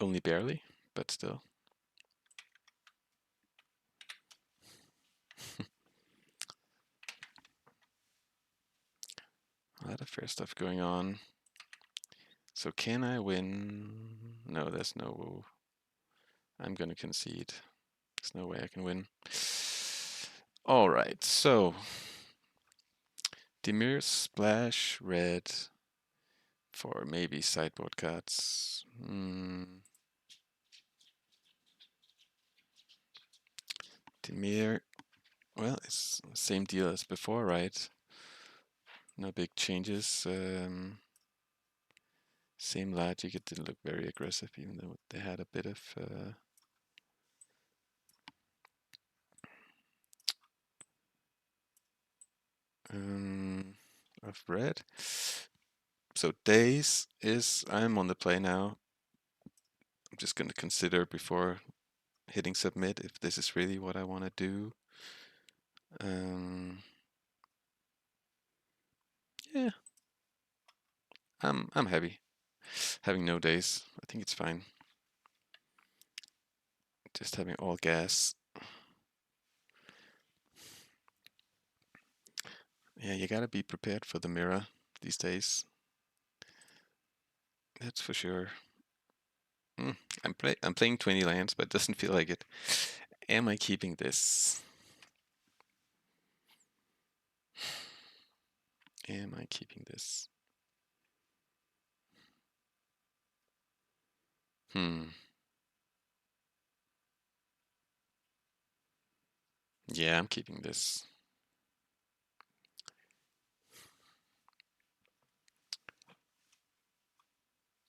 Only barely, but still. A lot of fair stuff going on. So can I win? No, there's no... I'm gonna concede. There's no way I can win. Alright, so... Dimir Splash Red for maybe sideboard cards. Dimir... Well, it's the same deal as before, right? No big changes. Same logic. It didn't look very aggressive, even though they had a bit of red. So Daze is... I'm on the play now. I'm just going to consider before hitting submit if this is really what I want to do. Yeah, I'm happy having no Daze. I think it's fine. Just having all gas. Yeah, you gotta be prepared for the mirror these days. That's for sure. I'm playing 20 lands, but it doesn't feel like it. Am I keeping this? Am I keeping this? Yeah, I'm keeping this.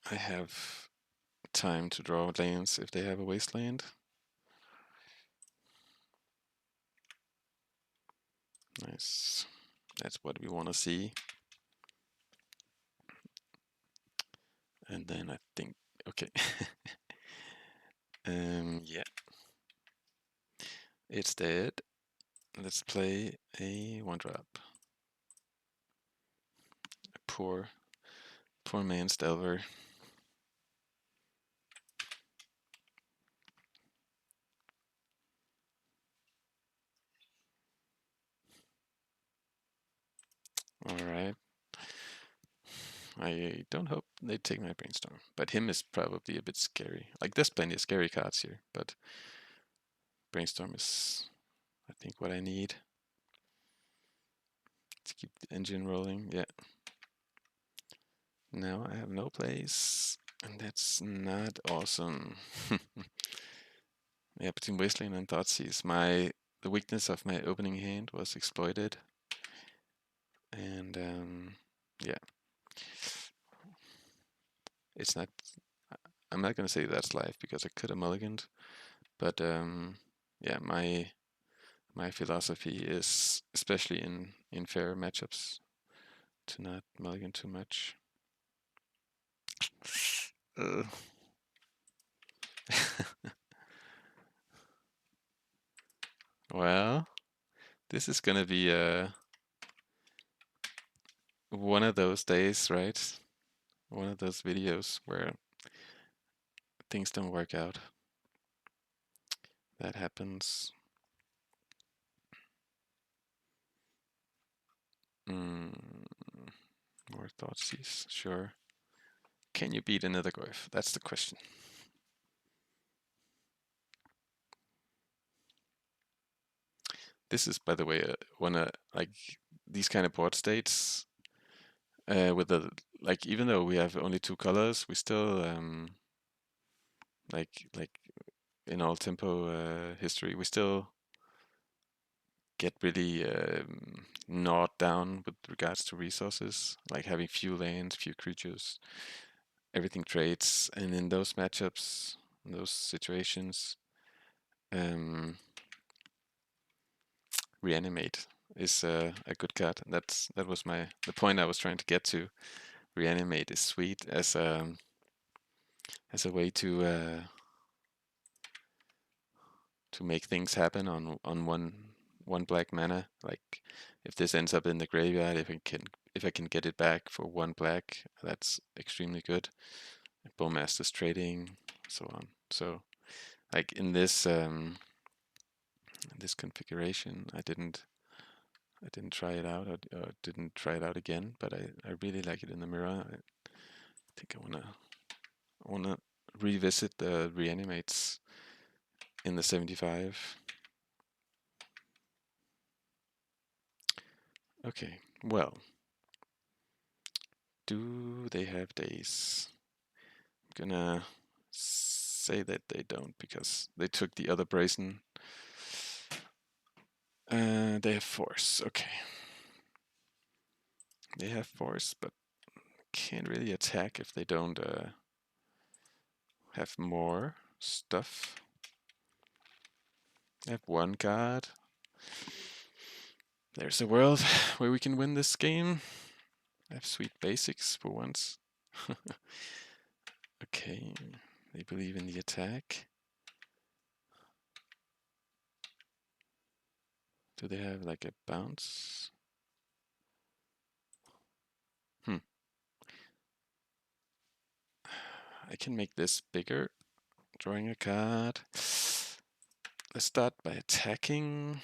I have time to draw lands if they have a Wasteland. Nice. That's what we want to see. And then I think, okay. Yeah. It's dead. Let's play a 1-drop. Poor man's Delver. Alright. I don't hope they take my Brainstorm, but him is probably a bit scary. Like, there's plenty of scary cards here, but Brainstorm is, I think, what I need to keep the engine rolling. Yeah. Now I have no place, and that's not awesome. Yeah, between Wasteland and Thoughtseize, the weakness of my opening hand was exploited, and yeah, it's not. I'm not gonna say that's life because I could have mulliganed, but yeah, my my philosophy is, especially in fair matchups, to not mulligan too much. Well, this is gonna be one of those days, right? One of those videos where things don't work out. That happens. More Thoughtseize, sure. Can you beat another Nethergoyf? That's the question. This is, by the way, one of like these kind of board states. With the like, even though we have only two colors, we still like in all tempo history, we still get really gnawed down with regards to resources, like having few lands, few creatures, everything trades, and in those matchups, in those situations, reanimate is a good card. That was the point I was trying to get to. Reanimate is sweet as a way to make things happen on one black mana. Like if this ends up in the graveyard, if I can get it back for one black, that's extremely good. Bowmasters trading, so on. So like in this configuration, I didn't try it out, or didn't try it out again, but I really like it in the mirror. I think I wanna revisit the reanimates in the 75. Okay, well, do they have Daze? I'm gonna say that they don't because they took the other Brazen. They have Force, okay. They have Force, but can't really attack if they don't have more stuff. They have one card. There's a world where we can win this game. I have sweet basics for once. Okay, they believe in the attack. Do they have like a bounce? I can make this bigger. Drawing a card. Let's start by attacking.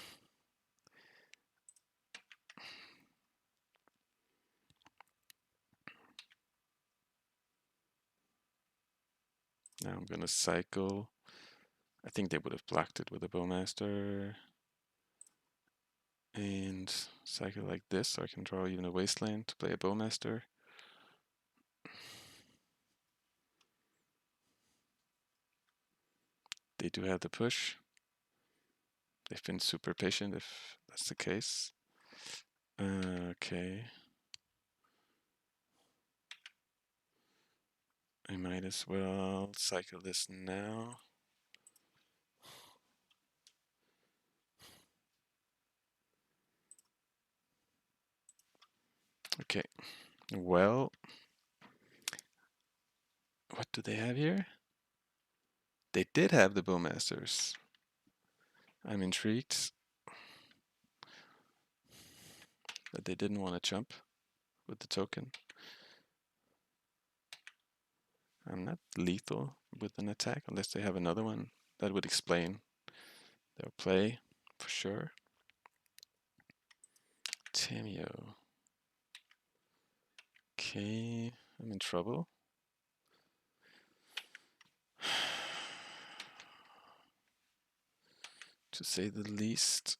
Now I'm gonna cycle. I think they would have blocked it with a Bowmaster. And cycle like this, so I can draw even a Wasteland to play a Bowmaster. They do have the push. They've been super patient if that's the case. Okay. I might as well cycle this now. Okay, well, what do they have here? They did have the Bowmasters. I'm intrigued that they didn't want to jump with the token. I'm not lethal with an attack unless they have another one. That would explain their play for sure. Tamiyo. Okay, I'm in trouble. To say the least.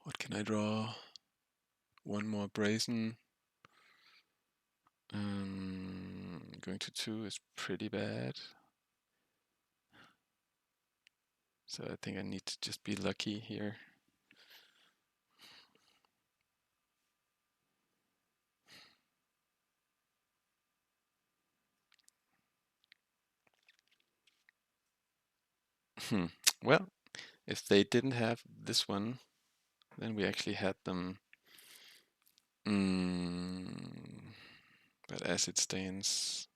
What can I draw? One more Brazen. Going to 2 is pretty bad. So I think I need to just be lucky here. Well, If they didn't have this one, then we actually had them. But as it stands,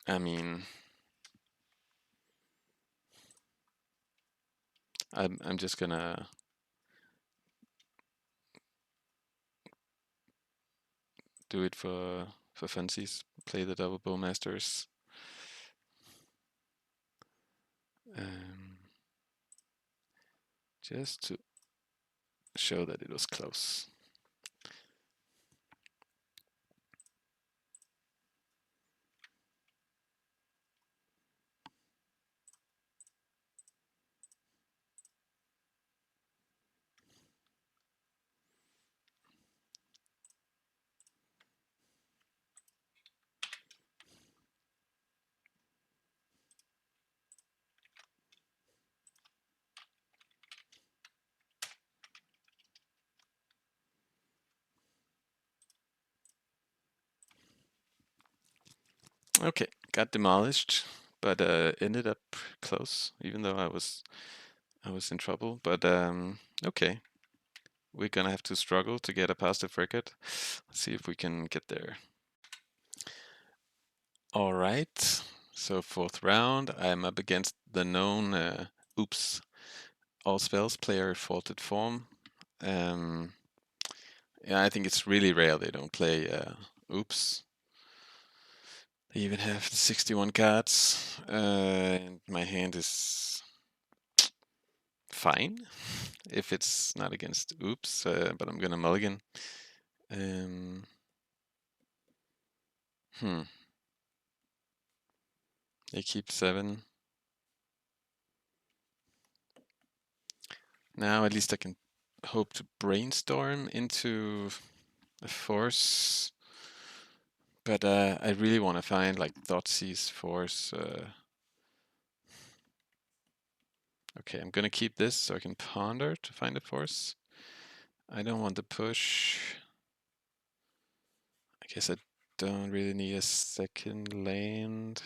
I mean, I'm just gonna do it for funsies. Play the double Bowmasters. Just to show that it was close. Okay, got demolished, but ended up close, even though I was in trouble. But okay, we're gonna have to struggle to get a positive record. Let's see if we can get there. All right, so 4th round, I'm up against the known Oops All Spells player, Faulted Form. Yeah, I think it's really rare they don't play Oops. They even have 61 cards, and my hand is fine if it's not against Oops, but I'm gonna mulligan. They keep 7. Now at least I can hope to brainstorm into a force. But I really want to find like Thoughtseize Force. Okay, I'm gonna keep this so I can ponder to find a force. I don't want to push. I guess I don't really need a second land.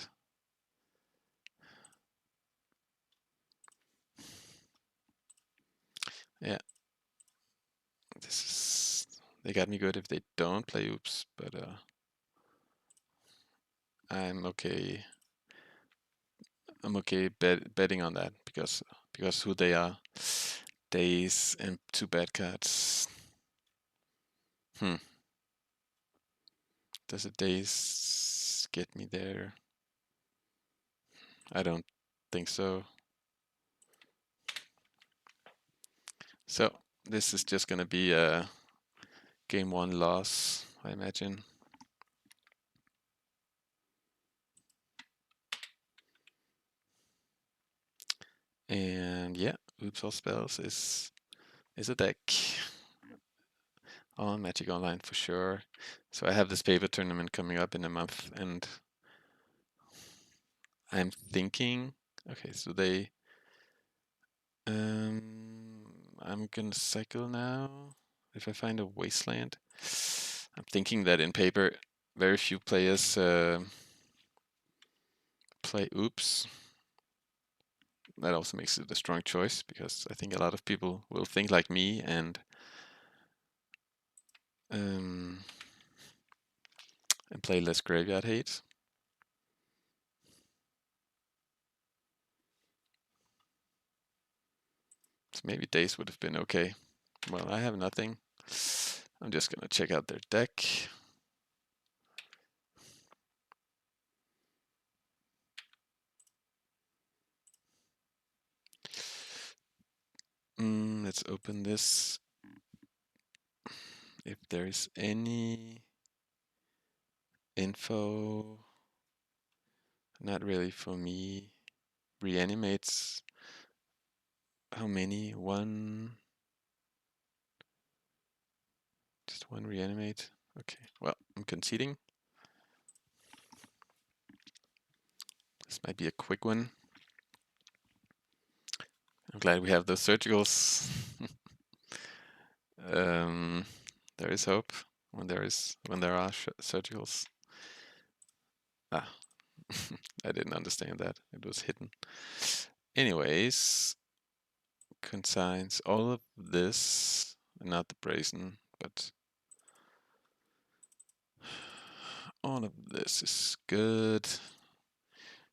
Yeah. They got me good if they don't play Oops, but I'm okay. I'm okay betting on that because who they are. Daze and 2 bad cards. Does a Daze get me there? I don't think so. So this is just gonna be a game 1 loss, I imagine. And yeah, Oops All Spells is a deck on Magic Online for sure. So I have this paper tournament coming up in a month, and I'm thinking, okay, so they, I'm gonna cycle now. If I find a Wasteland, I'm thinking that in paper, very few players play Oops. That also makes it a strong choice because I think a lot of people will think like me and play less graveyard hate. So maybe Daze would have been okay. Well, I have nothing. I'm just gonna check out their deck. Let's open this. If there's any info, not really for me. Reanimates. How many? One. Just one reanimate. Okay, well, I'm conceding. This might be a quick one. I'm glad we have those surgicals. There is hope. when there are surgicals. Ah, I didn't understand that. It was hidden. Anyways, consigns all of this, not the brazen, but all of this is good.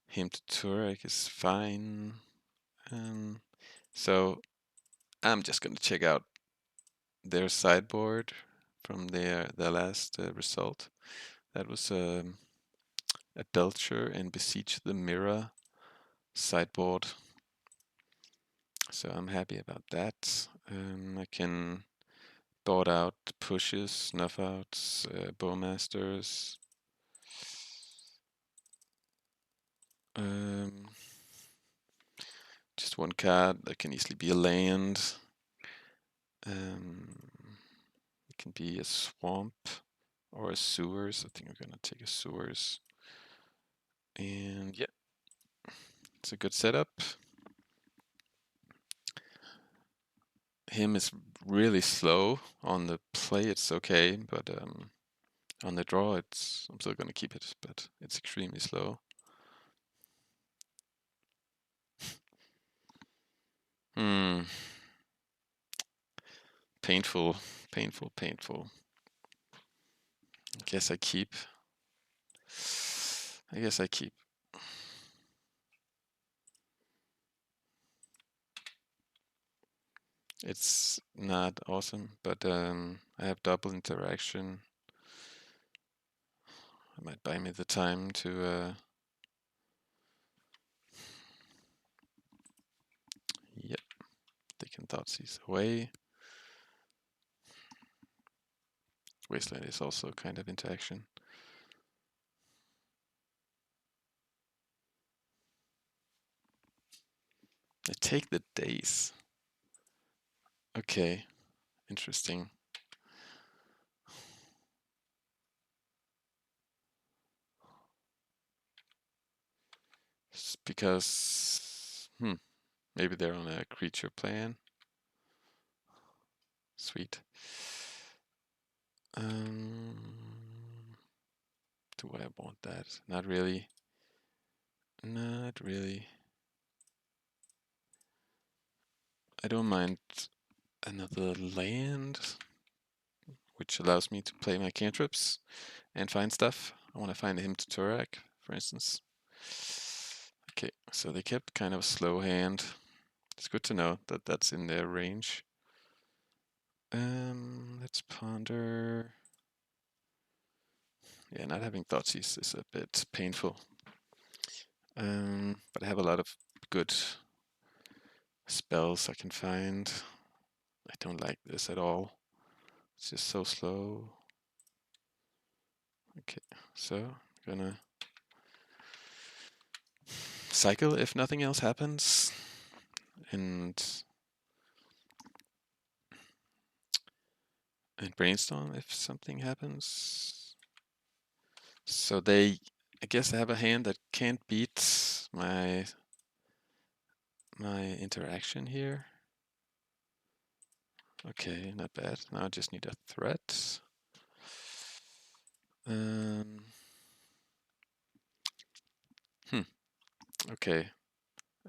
Him to Tourach is fine. So I'm just gonna check out their sideboard from their last result. That was a Adulture and Beseech the Mirror sideboard. So I'm happy about that. I can board out pushes, Snuff Outs, Bowmasters. Just one card that can easily be a land. It can be a swamp or a sewers. I think I'm gonna take a sewers. And yeah, it's a good setup. Him is really slow. On the play it's okay, but on the draw I'm still gonna keep it, but it's extremely slow. Painful, painful, painful. I guess I keep. It's not awesome, but I have double interaction. I might buy me the time to yep, they can Thoughtseize away. Wasteland is also kind of interaction. I take the Daze. Okay, interesting. It's because maybe they're on a creature plan. Sweet. Do I want that? Not really. Not really. I don't mind another land, which allows me to play my cantrips and find stuff. I want to find him to Tourach, for instance. Okay, so they kept kind of a slow hand. It's good to know that that's in their range. Let's ponder. Yeah, not having Thoughtseize is a bit painful. But I have a lot of good spells I can find. I don't like this at all. It's just so slow. Okay, so gonna cycle if nothing else happens, and Brainstorm if something happens. So I guess I have a hand that can't beat my interaction here. Okay, not bad. Now I just need a threat. Okay,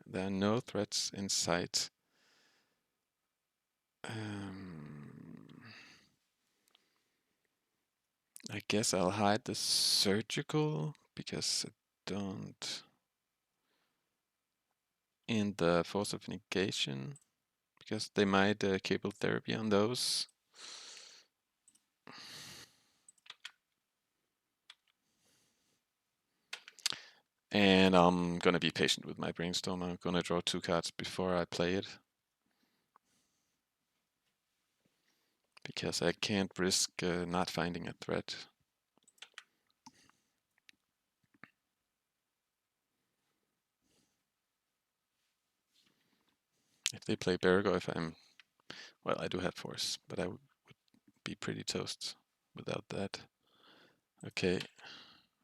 there are no threats in sight. I guess I'll hide the surgical because I don't. And the force of negation because they might cable therapy on those. And I'm gonna be patient with my Brainstorm. I'm gonna draw 2 cards before I play it. Because I can't risk not finding a threat. If they play Nethergoyf, well, I do have force, but I would be pretty toast without that. Okay,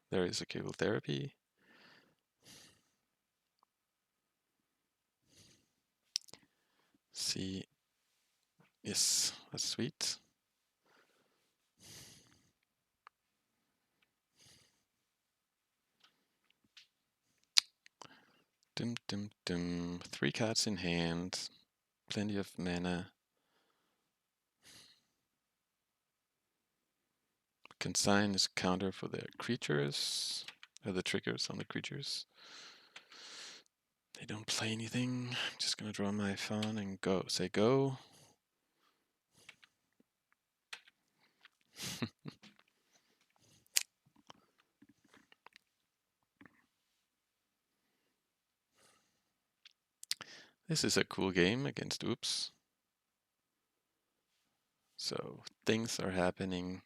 there is a cable therapy. See, yes, that's sweet. Dum dum dum. 3 cards in hand. Plenty of mana. Consign is counter for the creatures. The triggers on the creatures. They don't play anything. I'm just gonna draw my fawn and go. Say go. This is a cool game against Oops. So things are happening.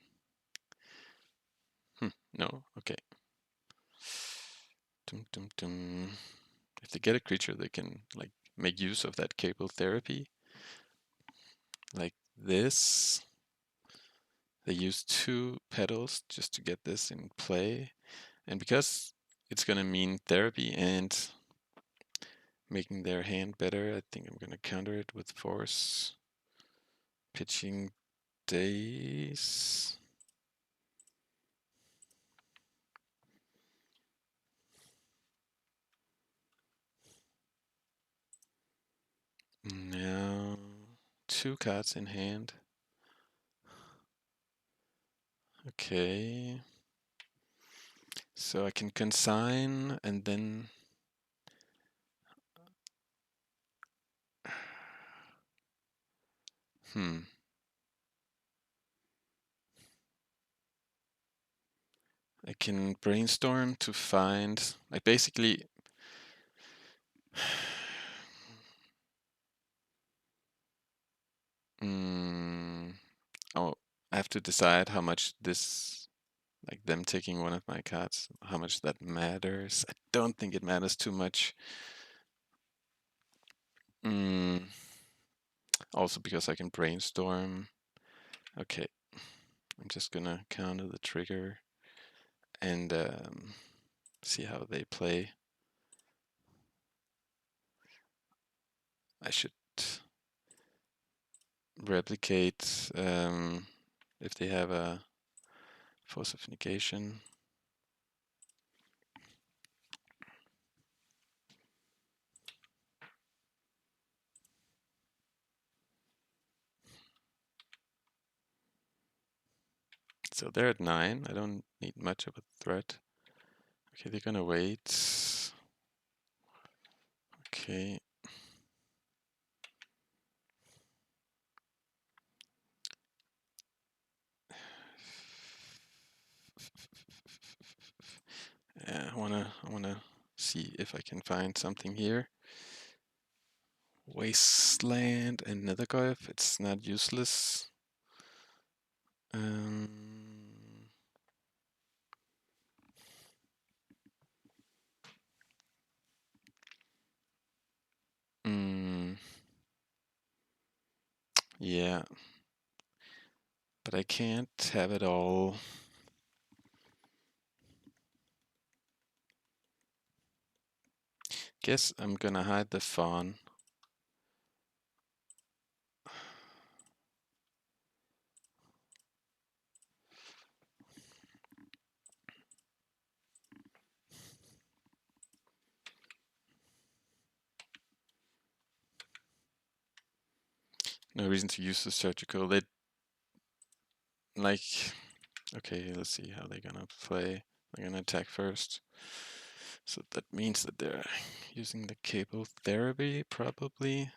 No, okay. Dum dum dum. If they get a creature, they can like make use of that cable therapy. Like this. They use 2 petals just to get this in play. And because it's gonna mean therapy and making their hand better, I think I'm gonna counter it with force. Pitching Daze. Now 2 cards in hand. Okay. So I can consign and then I can brainstorm to find like basically oh, I have to decide how much this, like them taking one of my cards, how much that matters. I don't think it matters too much. Also because I can brainstorm. Okay, I'm just gonna counter the trigger and see how they play. I should replicate if they have a force of negation. So they're at 9. I don't need much of a threat. Okay, they're gonna wait. Okay. Yeah, I wanna see if I can find something here. Wasteland and Nethergoyf. It's not useless. Yeah, but I can't have it all. Guess I'm gonna hide the fawn. No reason to use the surgical. They like, okay, let's see how they're gonna play. They're gonna attack first. So that means that they're using the cable therapy, probably.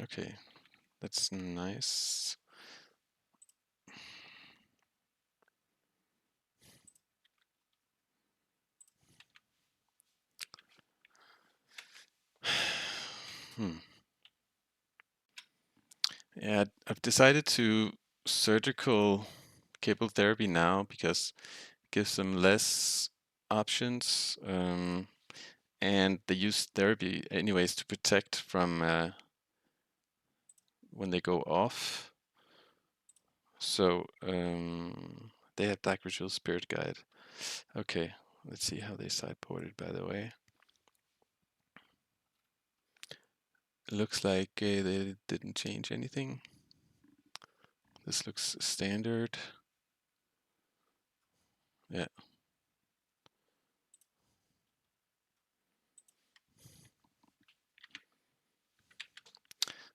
Okay, that's nice. Yeah, I've decided to surgical cable therapy now because it gives them less options, and they use therapy anyways to protect from when they go off. So they have Black Ritual Spirit Guide. Okay, let's see how they sideboarded, by the way. It looks like they didn't change anything. This looks standard. Yeah.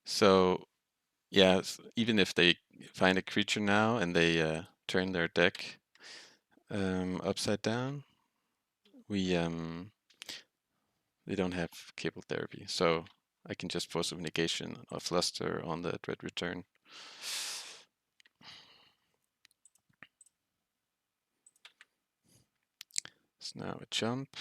So, yeah, even if they find a creature now and they turn their deck upside down, they don't have cable therapy. So I can just force of negation or fluster on the dread return. So now a jump.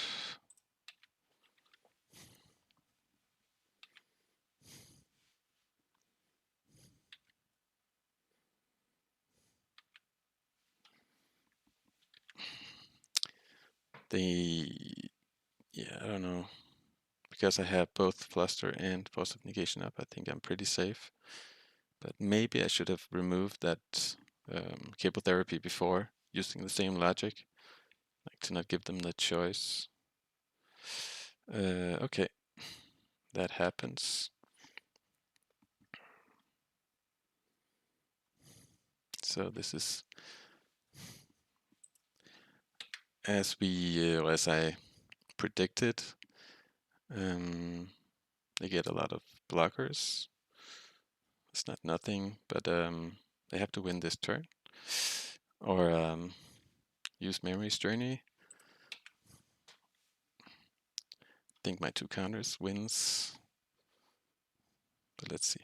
Yeah, I don't know. Because I have both fluster and force of negation up, I think I'm pretty safe. But maybe I should have removed that cable therapy before, using the same logic, like to not give them the choice. Okay, that happens. So this is as I predicted. They get a lot of blockers. It's not nothing, but they have to win this turn, or use Memory's Journey. I think my 2 counters wins, but let's see.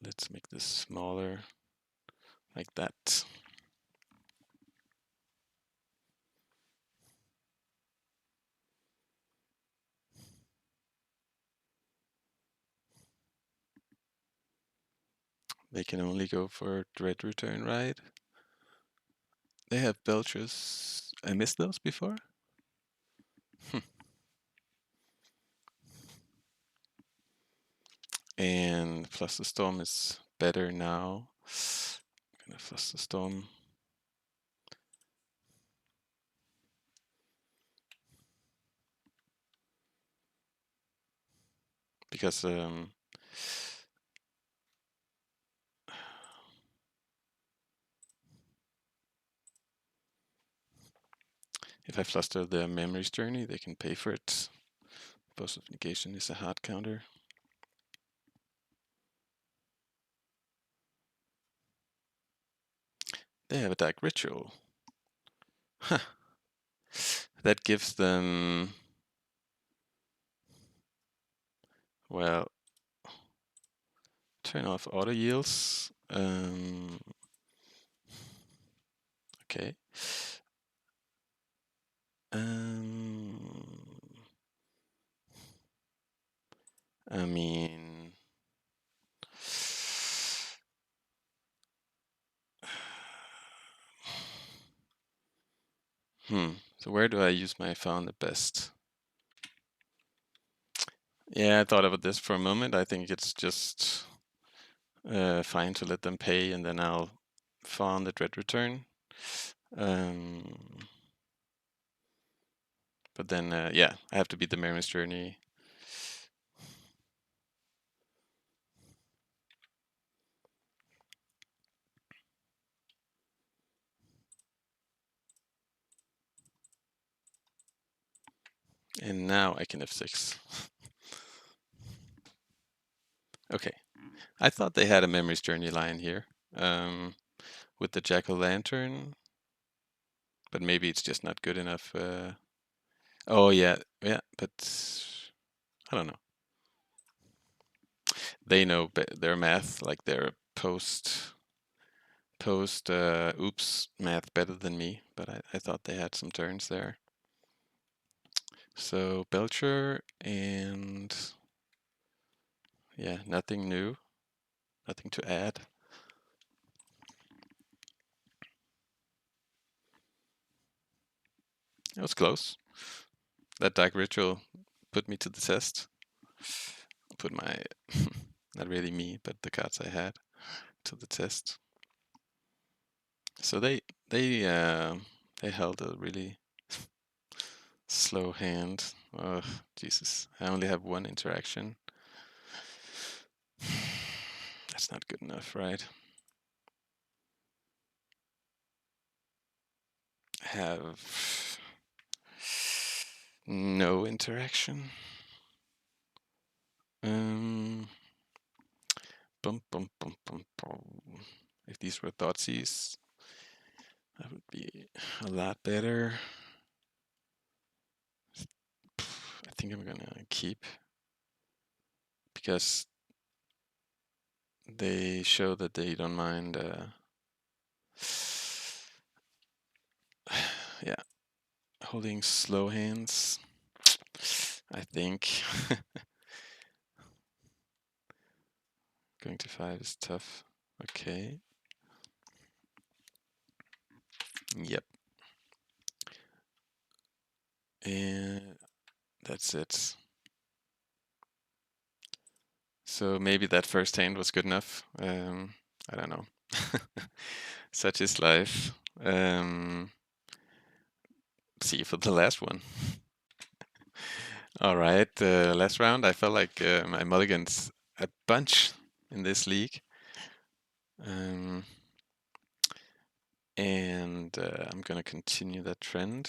Let's make this smaller, like that. They can only go for Dread Return, right? They have Belchers. I missed those before? And Fluster Storm is better now. I'm gonna Fluster Storm. Because if I fluster the Memory's Journey, they can pay for it. Force of Negation is a hard counter. They have a Dark Ritual. Huh. That gives them, well, turn off auto yields. Okay. I mean, so where do I use my found the best? Yeah, I thought about this for a moment. I think it's just fine to let them pay, and then I'll farm the dread return. But then, yeah, I have to beat the Memory's Journey. And now I can F6. Okay. I thought they had a Memory's Journey line here with the Jack-o'-lantern, but maybe it's just not good enough. Oh, yeah, but I don't know. They know their math, like their post oops math better than me, but I thought they had some turns there. So Belcher and yeah, nothing new, nothing to add. It was close. That Dark Ritual put me to the test. Put my Not really me, but the cards I had to the test. So they held a really slow hand. Oh, Jesus. I only have one interaction. That's not good enough, right? Have no interaction. Bum, bum, bum, bum, bum. If these were Thoughtseize, that would be a lot better. I think I'm gonna keep, because they show that they don't mind yeah, holding slow hands, I think. Going to 5 is tough. Okay. Yep. And that's it. So maybe that first hand was good enough. I don't know. Such is life. See you for the last one. All right, last round. I felt like my mulligans a bunch in this league. And I'm gonna continue that trend.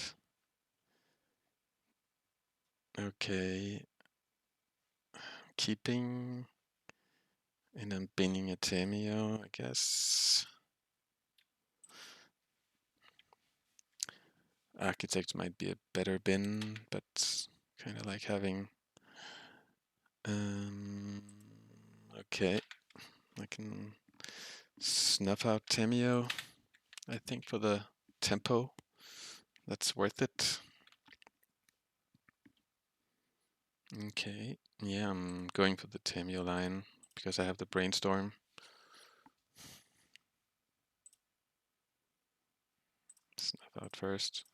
Okay. Keeping. And I'm binning a Tamiyo, I guess. Architect might be a better bin, but kind of like having. Okay, I can snuff out Tamiyo, I think, for the tempo. That's worth it. Okay, yeah, I'm going for the Tamiyo line because I have the Brainstorm. Snuff out first.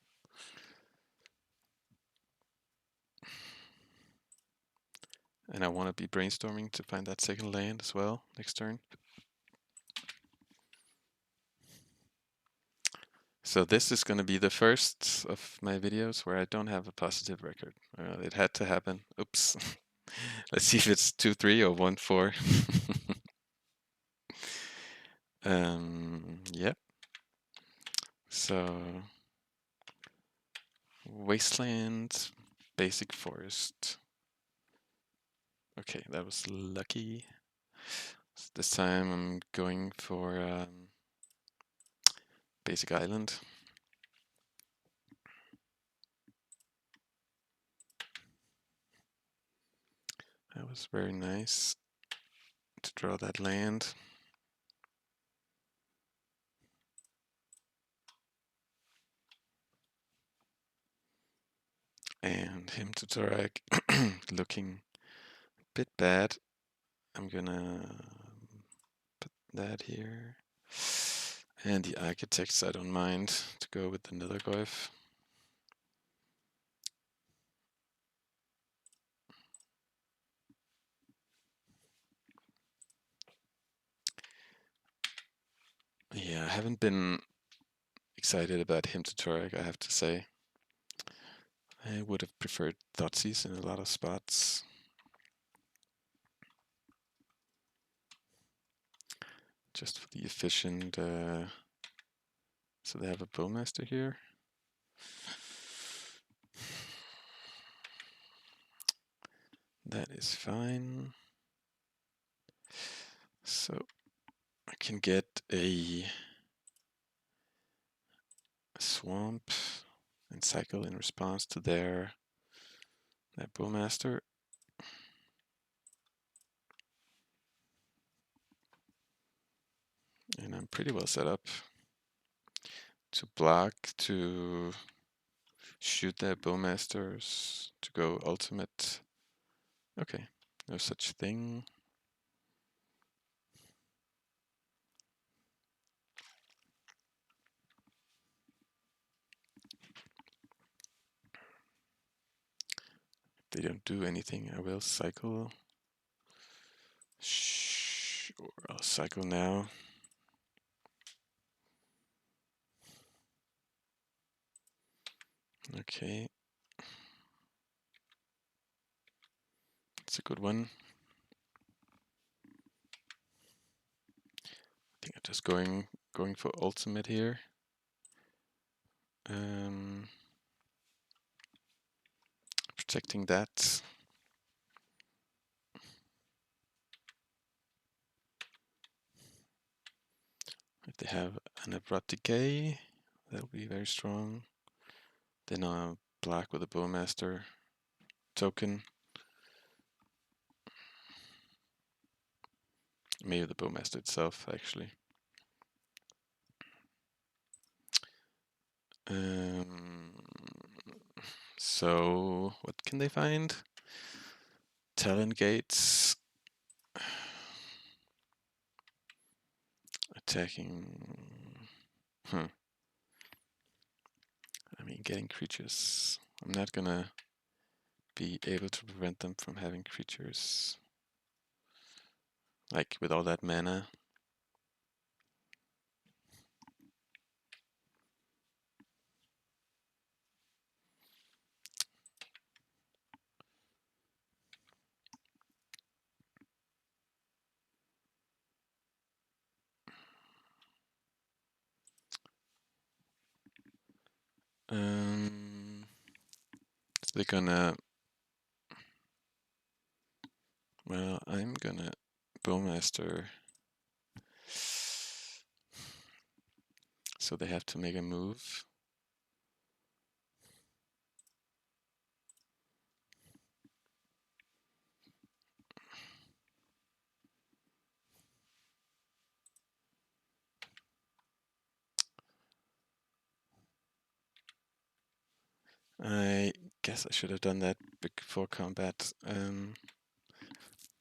And I want to be brainstorming to find that second land as well next turn. So this is going to be the first of my videos where I don't have a positive record. It had to happen. Oops. Let's see if it's 2-3 or 1-4. Yep. So Wasteland, Basic Forest. Okay, that was lucky. So this time I'm going for Basic Island. That was very nice to draw that land. And him to Tourach looking a bit bad. I'm gonna put that here. And the architects, I don't mind to go with the Nethergoyf. Yeah, I haven't been excited about him to Tourach, I have to say. I would have preferred Thoughtseize in a lot of spots. Just for the efficient. So they have a Bowmaster here. That is fine. So I can get a swamp and cycle in response to that Bowmaster. And I'm pretty well set up to block, to shoot their Bowmasters, to go ultimate. Okay, no such thing. If they don't do anything, I will cycle. Sure, I'll cycle now. Okay. It's a good one. I think I'm just going for ultimate here. Protecting that. If they have an abrupt decay, that'll be very strong. Then I'll black with a Bowmaster token. Maybe the Bowmaster itself, actually. So what can they find? Talent gates. Attacking. I mean, getting creatures. I'm not gonna be able to prevent them from having creatures. Like with all that mana. So they're gonna. Well, I'm gonna Bowmaster. So they have to make a move. I guess I should have done that before combat.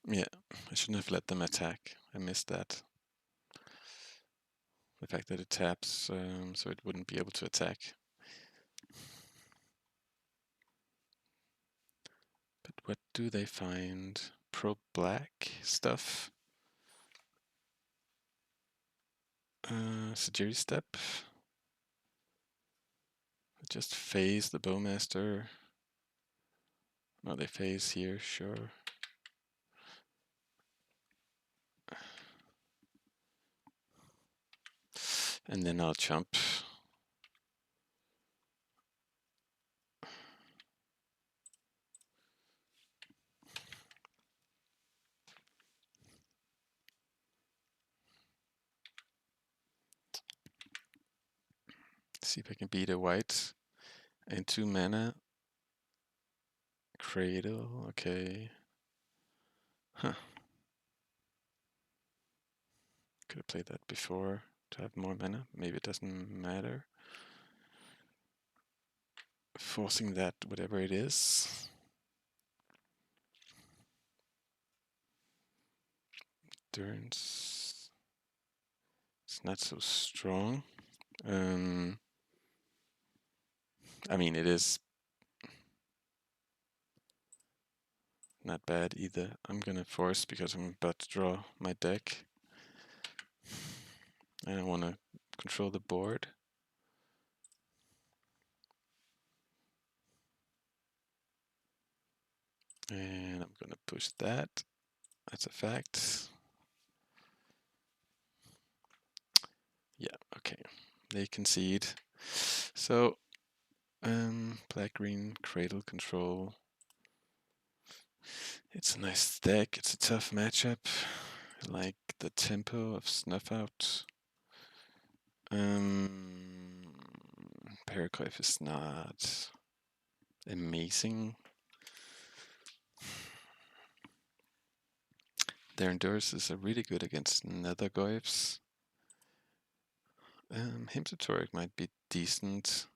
Yeah, I shouldn't have let them attack. I missed that. The fact that it taps, so it wouldn't be able to attack. But what do they find? Pro-black stuff? Suggery Step? Just phase the Bowmaster. No, they phase here, sure. And then I'll jump. See if I can beat a white. And 2 mana. Cradle, okay. Huh. Could have played that before to have more mana. Maybe it doesn't matter. Forcing that, whatever it is. Endurance. It's not so strong. I mean, it is not bad either. I'm gonna force because I'm about to draw my deck. And I want to control the board. And I'm gonna push that. That's a fact. Yeah, okay. They concede. So, black-green, Cradle Control. It's a nice deck. It's a tough matchup. I like the tempo of Snuff Out. Paracoif is not amazing. Their endurance is really good against Nethergoyfs. Tourach might be decent.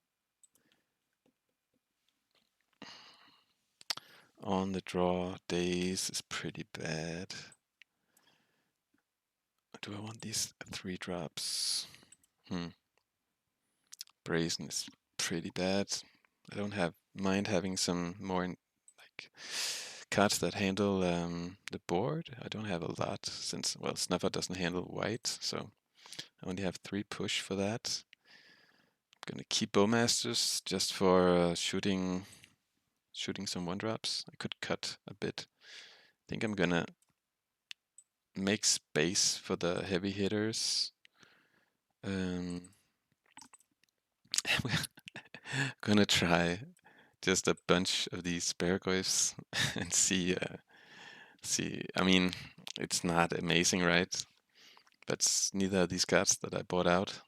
On the draw, Daze is pretty bad. Do I want these 3 drops? Brazen is pretty bad. I don't mind having some more like cards that handle the board. I don't have a lot since, well, Snuff Out doesn't handle white, so I only have 3 push for that. I'm gonna keep Bowmasters just for shooting some 1-drops. I could cut a bit. I think I'm gonna make space for the heavy hitters. We're gonna try just a bunch of these Nethergoyfs and see. I mean, it's not amazing, right? That's neither of these cards that I bought out.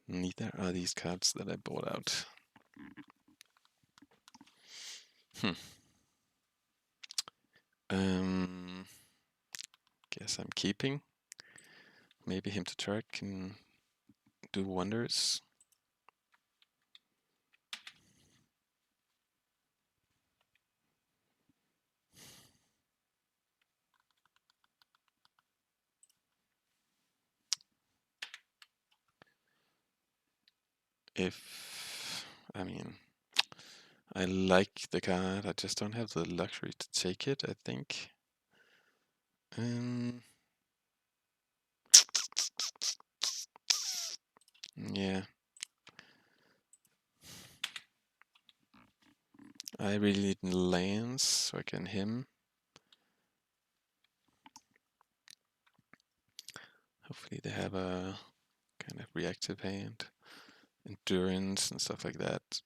Neither are these cards that I bought out. Guess I'm keeping. Maybe him to Tourach can do wonders. I mean, I like the card, I just don't have the luxury to take it, I think. Yeah. I really need lands so I can him. Hopefully they have a kind of reactive hand, endurance and stuff like that.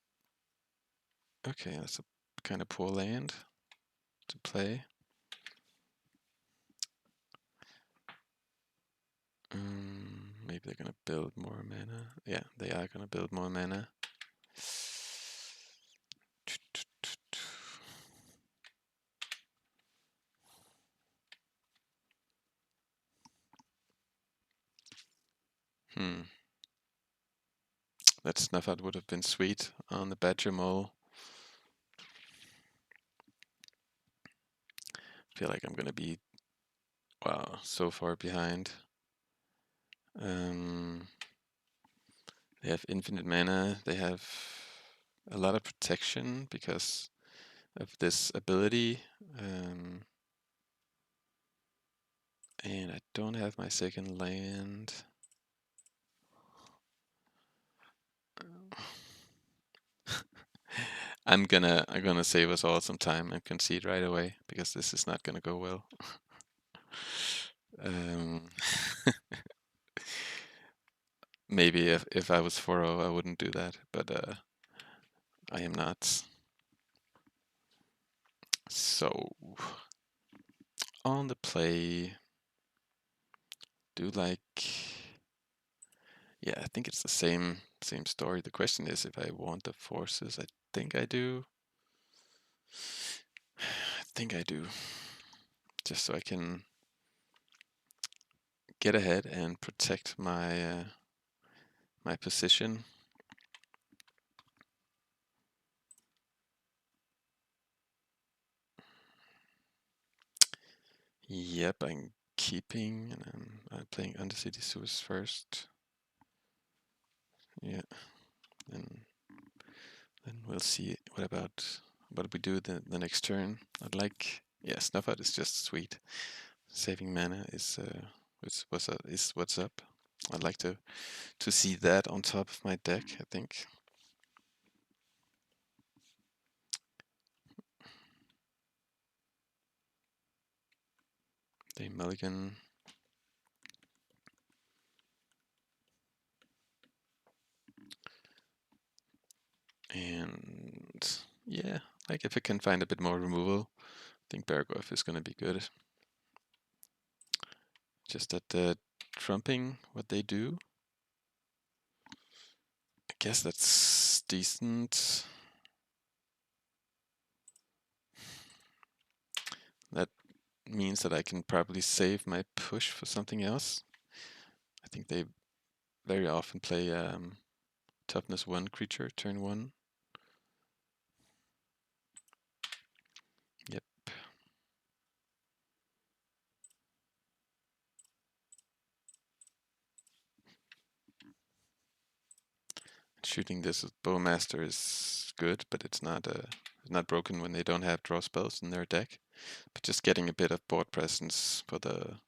Okay, that's a kind of poor land to play. Maybe they're gonna build more mana. Yeah, they are gonna build more mana. That Snuff Out would have been sweet on the Badger Mole. Feel like I'm gonna be, wow, so far behind. They have infinite mana. They have a lot of protection because of this ability. And I don't have my second land. I'm gonna save us all some time and concede right away because this is not gonna go well. Maybe if I was 4-0 I wouldn't do that, but I am not. So on the play, yeah, I think it's the same story. The question is if I want the forces. I think I do. Just so I can get ahead and protect my my position. Yep, I'm keeping, and I'm playing Undercity Sewers first. Yeah, and then we'll see what we do the next turn. Yeah, Snuff Out is just sweet. Saving mana is what's up. I'd like to see that on top of my deck, I think. They mulligan. And yeah, like if I can find a bit more removal, I think Nethergoyf is gonna be good. Just that the trumping what they do, I guess that's decent. That means that I can probably save my push for something else. I think they very often play toughness 1 creature turn 1. Yep. Shooting this with Bowmaster is good, but it's not not broken when they don't have draw spells in their deck, but just getting a bit of board presence for the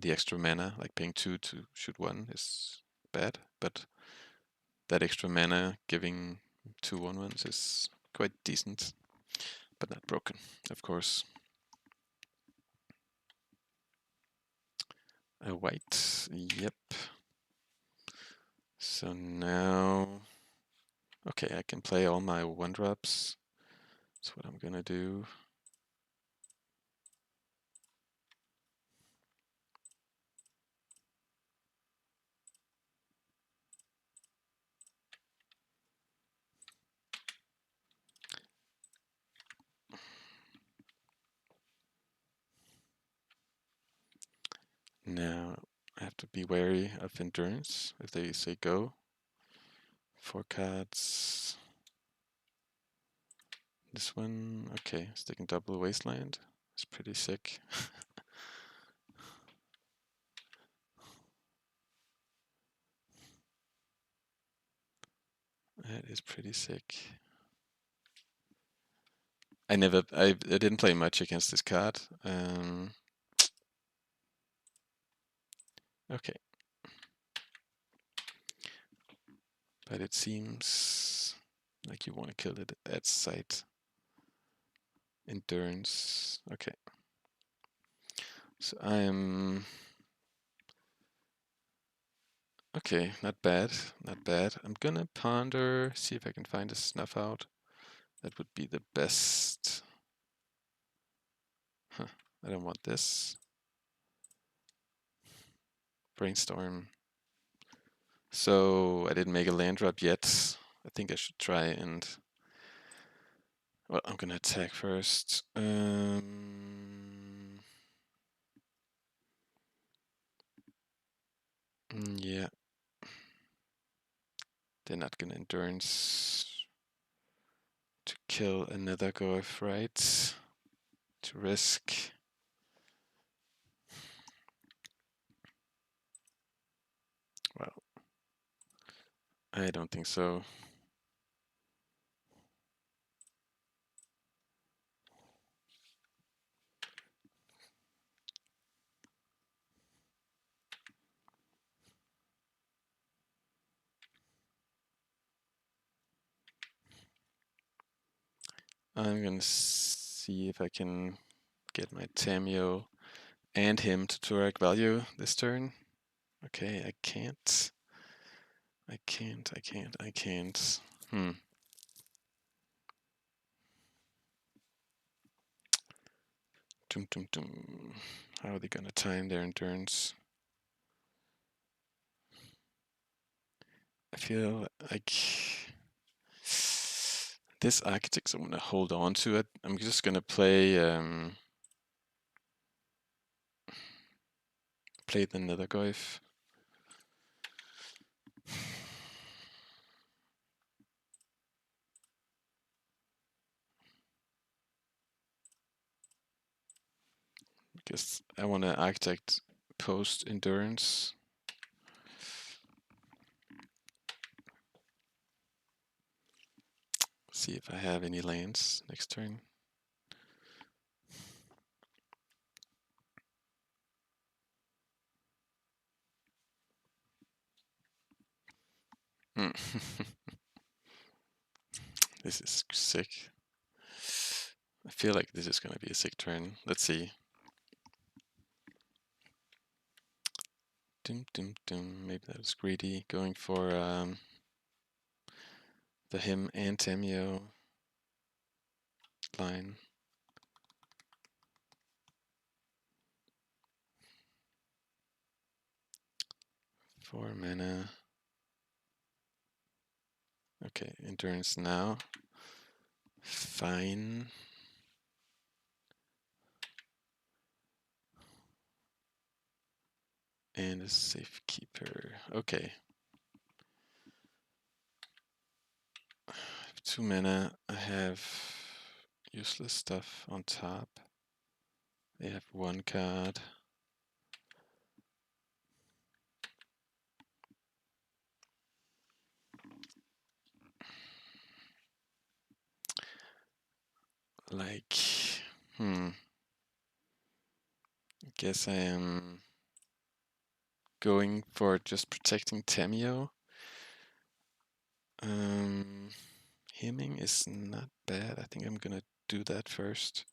extra mana, like paying 2 to shoot 1 is bad, but that extra mana giving 2 1/1s is quite decent, but not broken, of course. A white, yep. So now, okay, I can play all my 1-drops. That's what I'm gonna do. Now, I have to be wary of endurance if they say go. 4 cards. This one, okay, sticking double Wasteland. It's pretty sick. That is pretty sick. I didn't play much against this card. Okay. But it seems like you want to kill it at sight. Endurance. Okay. So I'm... Okay, not bad, not bad. I'm gonna ponder, see if I can find a Snuff Out. That would be the best. Huh, I don't want this. Brainstorm. So I didn't make a land drop yet. I think I should try and... Well, I'm gonna attack first. Yeah. They're not gonna endurance to kill another Nethergoyf, right? To risk. Well, I don't think so. I'm gonna see if I can get my Tamiyo and him to Tourach value this turn. Okay, I can't. I can't. Dum dum dum. How are they gonna time their endurance? I feel like this Architects, I'm gonna hold on to it. I'm just gonna play play the Nethergoyf. Because I want to Architect post endurance. See if I have any lands next turn. This is sick. I feel like this is going to be a sick turn. Let's see. Dum dum dum. Maybe that was greedy. Going for the him and Tamiyo line. Four mana. Okay, endurance now. Fine. And a safekeeper. Okay. 2 mana. I have useless stuff on top. They have 1 card. like, I guess I am going for just protecting Tamiyo. Hemming is not bad. I think I'm gonna do that first.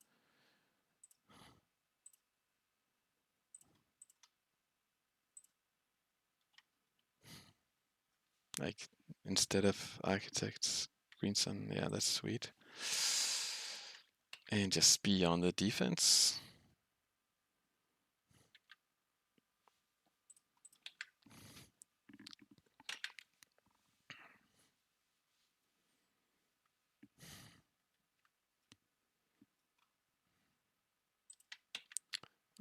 Like, instead of Architects, Green Sun, yeah, that's sweet. And just be on the defense.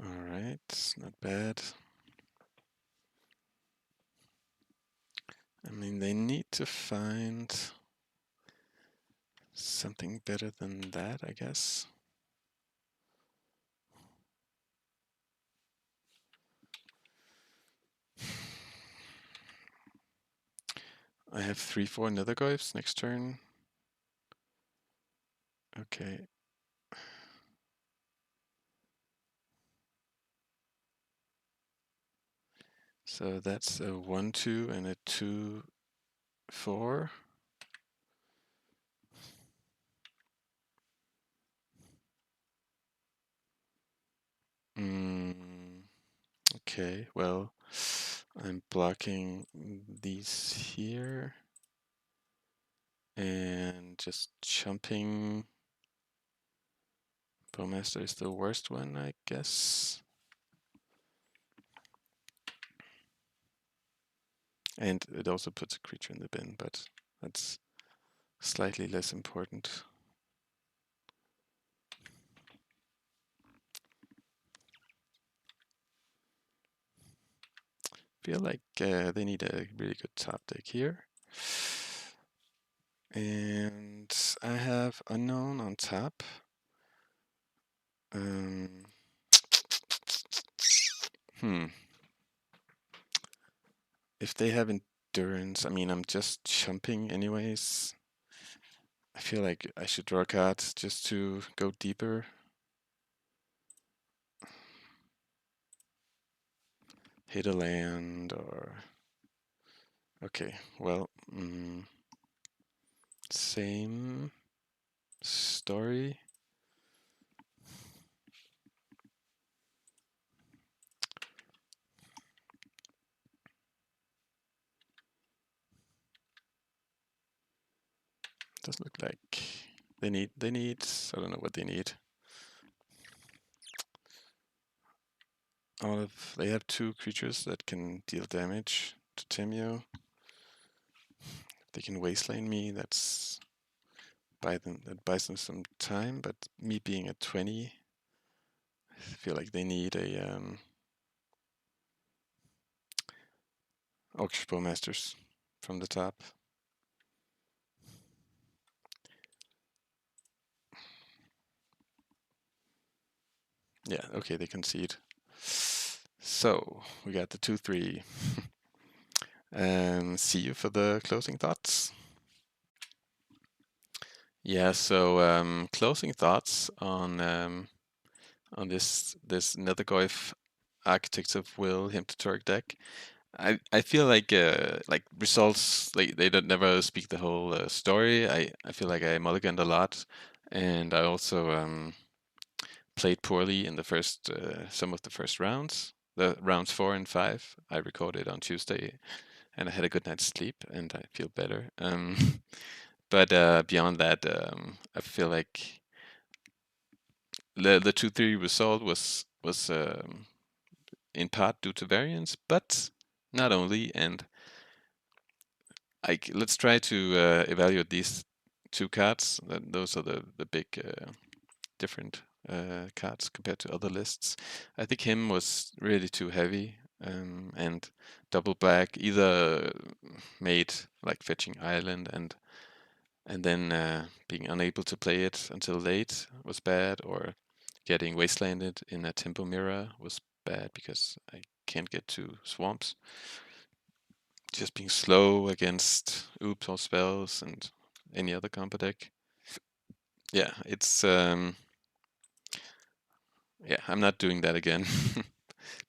Alright, not bad. I mean, they need to find something better than that, I guess. I have 3/4 Nethergoyfs next turn. Okay. So that's a 1/2 and a 2/4. Okay, well, I'm blocking these here and just jumping. Bowmaster is the worst one, I guess. And it also puts a creature in the bin, but that's slightly less important. Feel like they need a really good top deck here. And I have Unknown on top. If they have Endurance, I mean, I'm just jumping anyways. I feel like I should draw cards just to go deeper. Hit a land or... Okay, well, same story. Doesn't look like they need, I don't know what they need. They have 2 creatures that can deal damage to Tamiyo. They can Wasteland me, that buys them some time, but me being at 20, I feel like they need a Orcish Bowmasters from the top. Yeah, okay, they concede. So, we got the 2/3. See you for the closing thoughts. Yeah, so closing thoughts on this Nethergoyf Architects of Will him to Tourach deck. I feel like results, they don't never speak the whole story. I feel like I mulliganed a lot, and I also played poorly in the first some of the first rounds. The rounds 4 and 5 I recorded on Tuesday, and I had a good night's sleep, and I feel better. But beyond that, I feel like the 2/3 result was in part due to variance, but not only. And let's try to evaluate these 2 cards. Those are the big different cards compared to other lists. I think him was really too heavy, and double black either made like fetching island and then being unable to play it until late was bad, or getting wastelanded in a tempo mirror was bad because I can't get to swamps. Just being slow against oops or spells and any other combo deck. yeah, it's yeah, I'm not doing that again.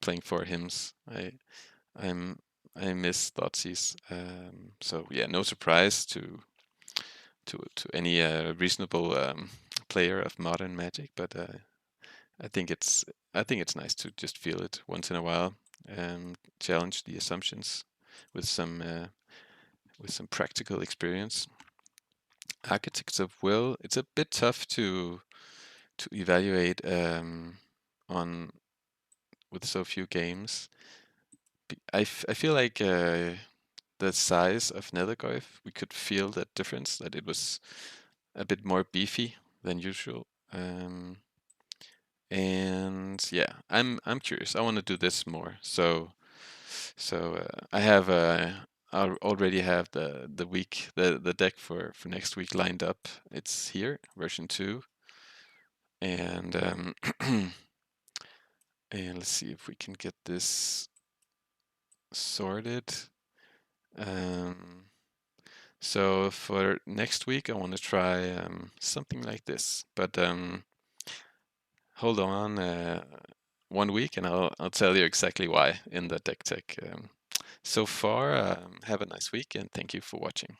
Playing 4 hymns. I'm I miss Thoughtseize. So yeah, no surprise to any reasonable player of modern Magic, but I think it's I think it's nice to just feel it once in a while and challenge the assumptions with some practical experience. Architects of Will, it's a bit tough to evaluate on with so few games. I feel like the size of Nethergoyf, we could feel that difference, that it was a bit more beefy than usual. And yeah, I'm curious. I want to do this more. So I have I already have the week the deck for next week lined up. It's here, version 2, and and let's see if we can get this sorted. Um, so for next week, I want to try something like this, but hold on 1 week, and I'll tell you exactly why in the deck tech. So far, have a nice week, and thank you for watching.